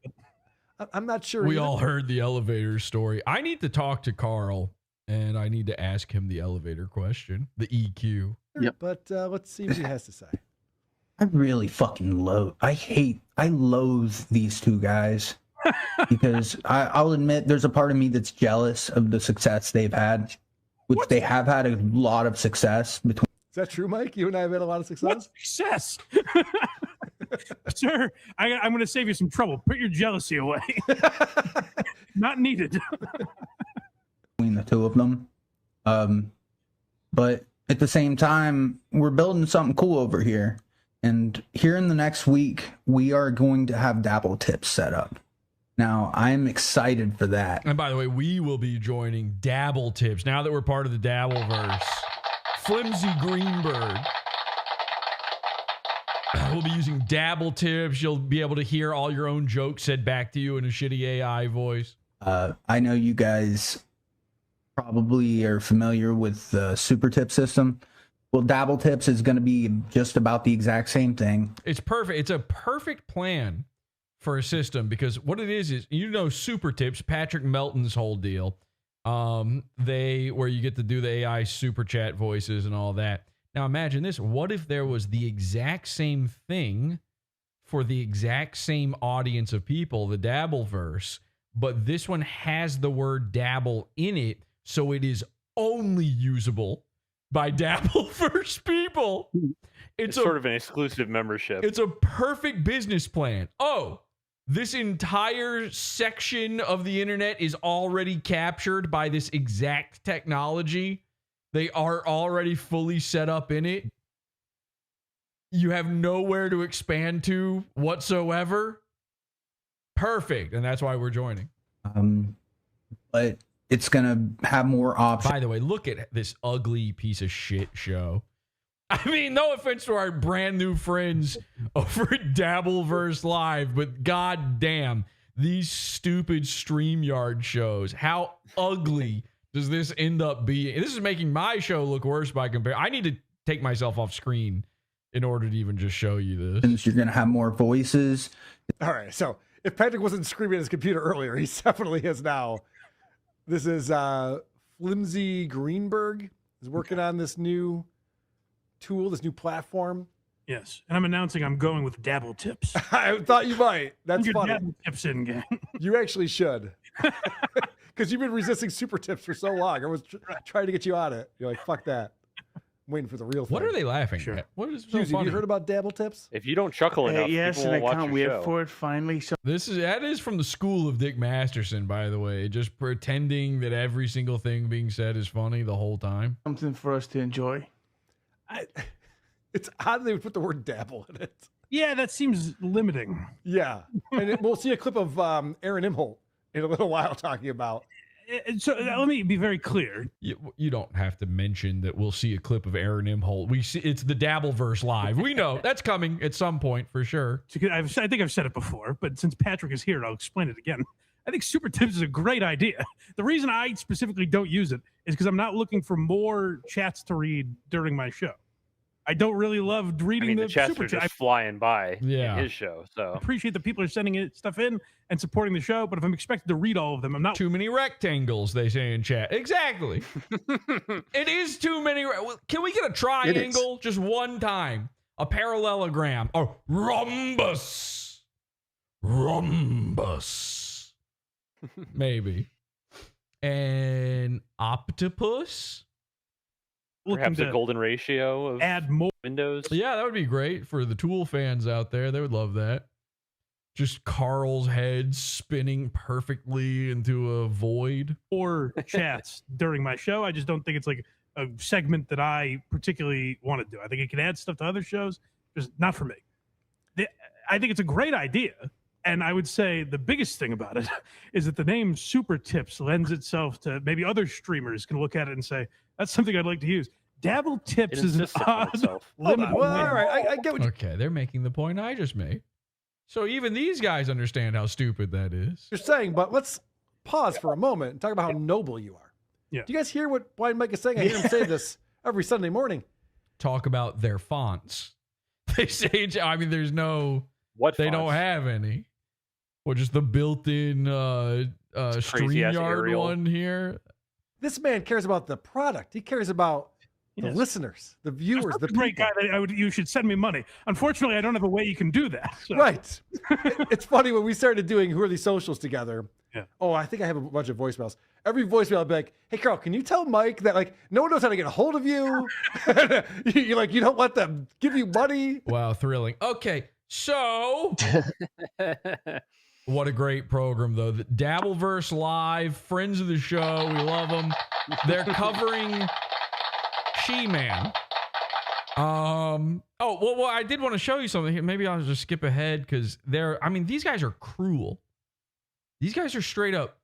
Speaker 12: But
Speaker 10: I'm not sure.
Speaker 1: We all heard the elevator story. I need to talk to Carl, and I need to ask him the elevator question, the EQ.
Speaker 10: Yep. But let's see what he has to say.
Speaker 13: I really fucking I loathe these two guys because I'll admit there's a part of me that's jealous of the success they've had, which they have had a lot of success between.
Speaker 10: Is that true, Mike? You and I have had a lot of success?
Speaker 12: what success? Sir, I'm going to save you some trouble. Put your jealousy away. Not needed.
Speaker 13: Between the two of them. But at the same time, we're building something cool over here. And here in the next week, we are going to have Dabble Tips set up. Now, I'm excited for that.
Speaker 1: And by the way, we will be joining Dabble Tips now that we're part of the Dabbleverse. Flimsy Greenberg. We'll be using Dabble Tips. You'll be able to hear all your own jokes said back to you in a shitty AI voice.
Speaker 13: I know you guys probably are familiar with the Super Tip system. Well, Dabble Tips is going to be just about the exact same thing.
Speaker 1: It's perfect. It's a perfect plan for a system because what it is Super Tips, Patrick Melton's whole deal. Where you get to do the AI super chat voices and all that. Now imagine this. What if there was the exact same thing for the exact same audience of people, the Dabbleverse, but this one has the word dabble in it, so it is only usable by Dabbleverse people.
Speaker 4: It's sort of an exclusive membership.
Speaker 1: It's a perfect business plan. Oh, this entire section of the internet is already captured by this exact technology. They are already fully set up in it. You have nowhere to expand to whatsoever. Perfect. And that's why we're joining.
Speaker 13: But it's going to have more options.
Speaker 1: By the way, look at this ugly piece of shit show. I mean, no offense to our brand new friends over at Dabbleverse Live, but goddamn, these stupid StreamYard shows. How ugly does this end up being? This is making my show look worse by comparison. I need to take myself off screen in order to even just show you this.
Speaker 13: You're going to have more voices.
Speaker 10: All right. So if Patrick wasn't screaming at his computer earlier, he definitely is now. This is Flimsy Greenberg is working on this new tool, this new platform.
Speaker 12: Yes, and I'm announcing I'm going with Dabble Tips.
Speaker 10: I thought you might. That's
Speaker 12: Your
Speaker 10: funny.
Speaker 12: Dabble Tips in, gang.
Speaker 10: You actually should. Because you've been resisting Super Tips for so long. I was trying to get you on it. You're like, fuck that. I'm waiting for the real thing.
Speaker 1: What are they laughing at? What is so
Speaker 10: Hughes, have
Speaker 1: funny?
Speaker 10: you heard about Dabble Tips?
Speaker 4: If you don't chuckle enough,
Speaker 3: yes,
Speaker 4: people
Speaker 3: and
Speaker 4: won't
Speaker 3: I
Speaker 4: watch
Speaker 3: can't
Speaker 4: your
Speaker 3: wait
Speaker 4: show.
Speaker 3: for it finally. So
Speaker 1: That is from the school of Dick Masterson, by the way. Just pretending that every single thing being said is funny the whole time.
Speaker 3: something for us to enjoy.
Speaker 10: It's odd they would put the word dabble in it.
Speaker 12: Yeah, that seems limiting.
Speaker 10: Yeah. And we'll see a clip of Aaron Imholt in a little while talking about.
Speaker 12: So let me be very clear.
Speaker 1: You don't have to mention that we'll see a clip of Aaron Imholt. We see it's the Dabbleverse live. We know that's coming at some point for sure.
Speaker 12: I think I've said it before, but since Patrick is here, I'll explain it again. I think Super Tips is a great idea. The reason I specifically don't use it is because I'm not looking for more chats to read during my show. I don't really love reading
Speaker 4: the chats
Speaker 12: super
Speaker 4: are just flying by
Speaker 1: in
Speaker 4: his show. So
Speaker 12: I appreciate that people are sending stuff in and supporting the show, but if I'm expected to read all of them, I'm not.
Speaker 1: Too many rectangles, they say in chat. Exactly. It is too many. Can we get a triangle just one time? A parallelogram. A rhombus. Rhombus. Maybe. An octopus.
Speaker 4: Perhaps a golden ratio of
Speaker 12: add more
Speaker 4: windows.
Speaker 1: Yeah, that would be great for the Tool fans out there. They would love that. Just Carl's head spinning perfectly into a void.
Speaker 12: Or chats during my show. I just don't think it's like a segment that I particularly want to do. I think it can add stuff to other shows, just not for me. I think it's a great idea. And I would say the biggest thing about it is that the name Super Tips lends itself to maybe other streamers can look at it and say, that's something I'd like to use. Dabble Tips is an odd limit.
Speaker 10: Well, all right, I get what you...
Speaker 1: Okay, they're making the point I just made. So even these guys understand how stupid that is.
Speaker 10: You're saying, but let's pause for a moment and talk about how noble you are.
Speaker 12: Yeah.
Speaker 10: Do you guys hear what Blind Mike is saying? I hear him say this every Sunday morning.
Speaker 1: Talk about their fonts. They say, I mean, there's no...
Speaker 4: What
Speaker 1: they
Speaker 4: fonts?
Speaker 1: don't have any. Or just the built-in StreamYard one here.
Speaker 10: This man cares about the product. He cares about the listeners, the viewers, the
Speaker 12: great guy. You should send me money. Unfortunately, I don't have a way you can do that. So.
Speaker 10: Right. It's funny when we started doing Who Are These Socials together.
Speaker 12: Yeah.
Speaker 10: Oh, I think I have a bunch of voicemails. Every voicemail I'll be like, hey, Carl, can you tell Mike that like no one knows how to get a hold of you? You're like, you don't let them give you money.
Speaker 1: Wow, thrilling. Okay, so what a great program, though. The Dabbleverse Live, friends of the show. We love them. They're covering She-Man. Oh, well, I did want to show you something here. Maybe I'll just skip ahead because these guys are cruel. These guys are straight up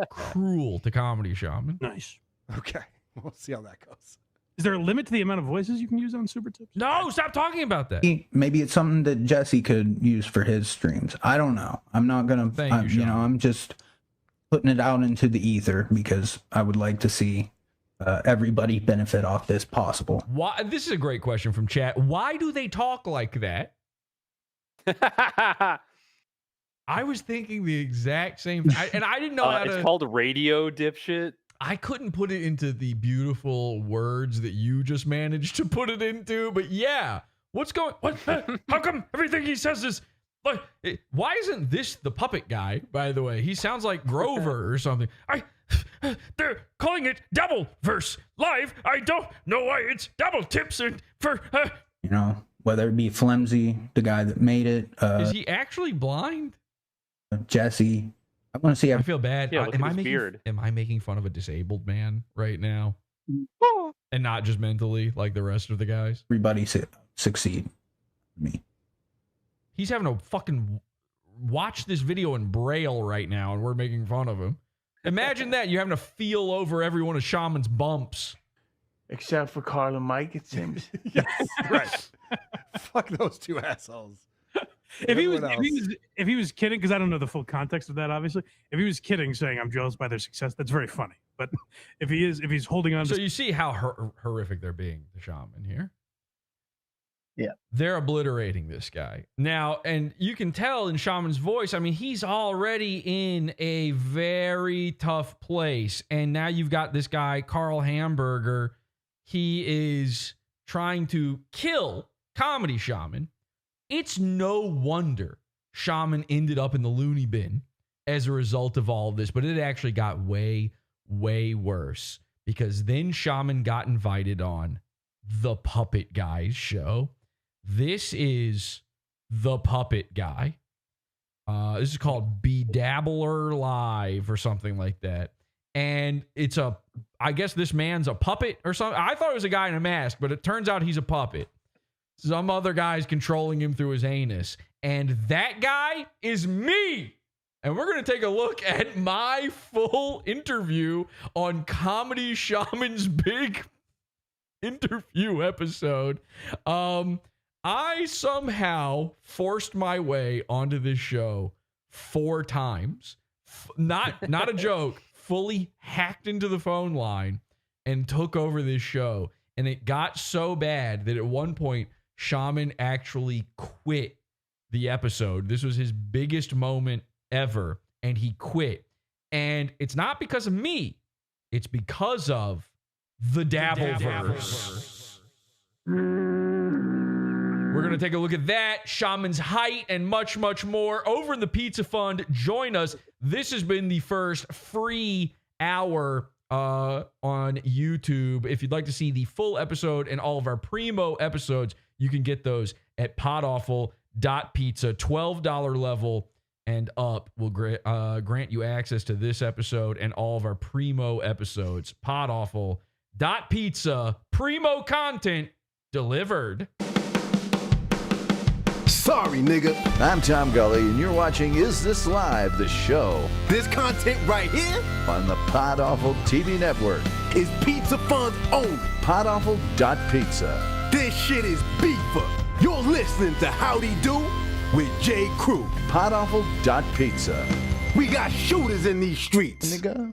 Speaker 1: cruel to Comedy Shaman.
Speaker 12: Nice.
Speaker 10: Okay, we'll see how that goes.
Speaker 12: Is there a limit to the amount of voices you can use on Super Tips?
Speaker 1: No, stop talking about that.
Speaker 13: Maybe it's something that Jesse could use for his streams. I don't know. I'm not gonna. I'm just putting it out into the ether because I would like to see everybody benefit off this possible.
Speaker 1: Why? This is a great question from chat. Why do they talk like that? I was thinking the exact same thing. And I didn't know how to...
Speaker 4: It's called radio, dipshit.
Speaker 1: I couldn't put it into the beautiful words that you just managed to put it into. But yeah, what's going... How come everything he says is... Like, why isn't this the puppet guy, by the way? He sounds like Grover or something. They're calling it Dabbleverse Live. I don't know why it's Dabble Tips and for...
Speaker 13: You know, whether it be Flimsy, the guy that made it...
Speaker 1: is he actually blind?
Speaker 13: Jesse. I want to see.
Speaker 1: I feel bad.
Speaker 4: Yeah, look at his beard.
Speaker 1: Am I making fun of a disabled man right now? And not just mentally, like the rest of the guys?
Speaker 13: Everybody succeed. Me.
Speaker 1: He's having to fucking watch this video in Braille right now, and we're making fun of him. Imagine that. You're having to feel over every one of Shaman's bumps.
Speaker 14: Except for Carl and Mike, it seems.
Speaker 10: Yes, right. Fuck those two assholes.
Speaker 12: If he was kidding, because I don't know the full context of that, obviously. If he was kidding, saying I'm jealous by their success, that's very funny. But if he's holding on,
Speaker 1: so you see how horrific they're being to Shaman here.
Speaker 14: Yeah,
Speaker 1: they're obliterating this guy now, and you can tell in Shaman's voice. I mean, he's already in a very tough place, and now you've got this guy, Carl Hamburger. He is trying to kill Comedy Shaman. It's no wonder Shaman ended up in the loony bin as a result of all of this, but it actually got way, way worse because then Shaman got invited on the Puppet Guy's show. This is the Puppet Guy. This is called Bedabbler Live or something like that. And I guess this man's a puppet or something. I thought it was a guy in a mask, but it turns out he's a puppet. Some other guy's controlling him through his anus. And that guy is me. And we're going to take a look at my full interview on Comedy Shaman's big interview episode. I somehow forced my way onto this show 4 times. Not a joke. Fully hacked into the phone line and took over this show. And it got so bad that at one point, Shaman actually quit the episode. This was his biggest moment ever, and he quit. And it's not because of me. It's because of the Dabbleverse. We're going to take a look at that, Shaman's height, and much, much more over in the Pizza Fund. Join us. This has been the first free hour on YouTube. If you'd like to see the full episode and all of our primo episodes, you can get those at PODAWFUL.pizza. $12 level and up will grant you access to this episode and all of our primo episodes. PODAWFUL.pizza. Primo content delivered.
Speaker 15: Sorry, nigga. I'm Tom Gully, and you're watching Is This Live, the show. This content right here on the PodAwful TV network is Pizza Fund's own PodAwful.pizza. This shit is beefer. You're listening to Howdy Do with J. Crew. PodAwful.pizza. We got shooters in these streets.
Speaker 13: Nigga.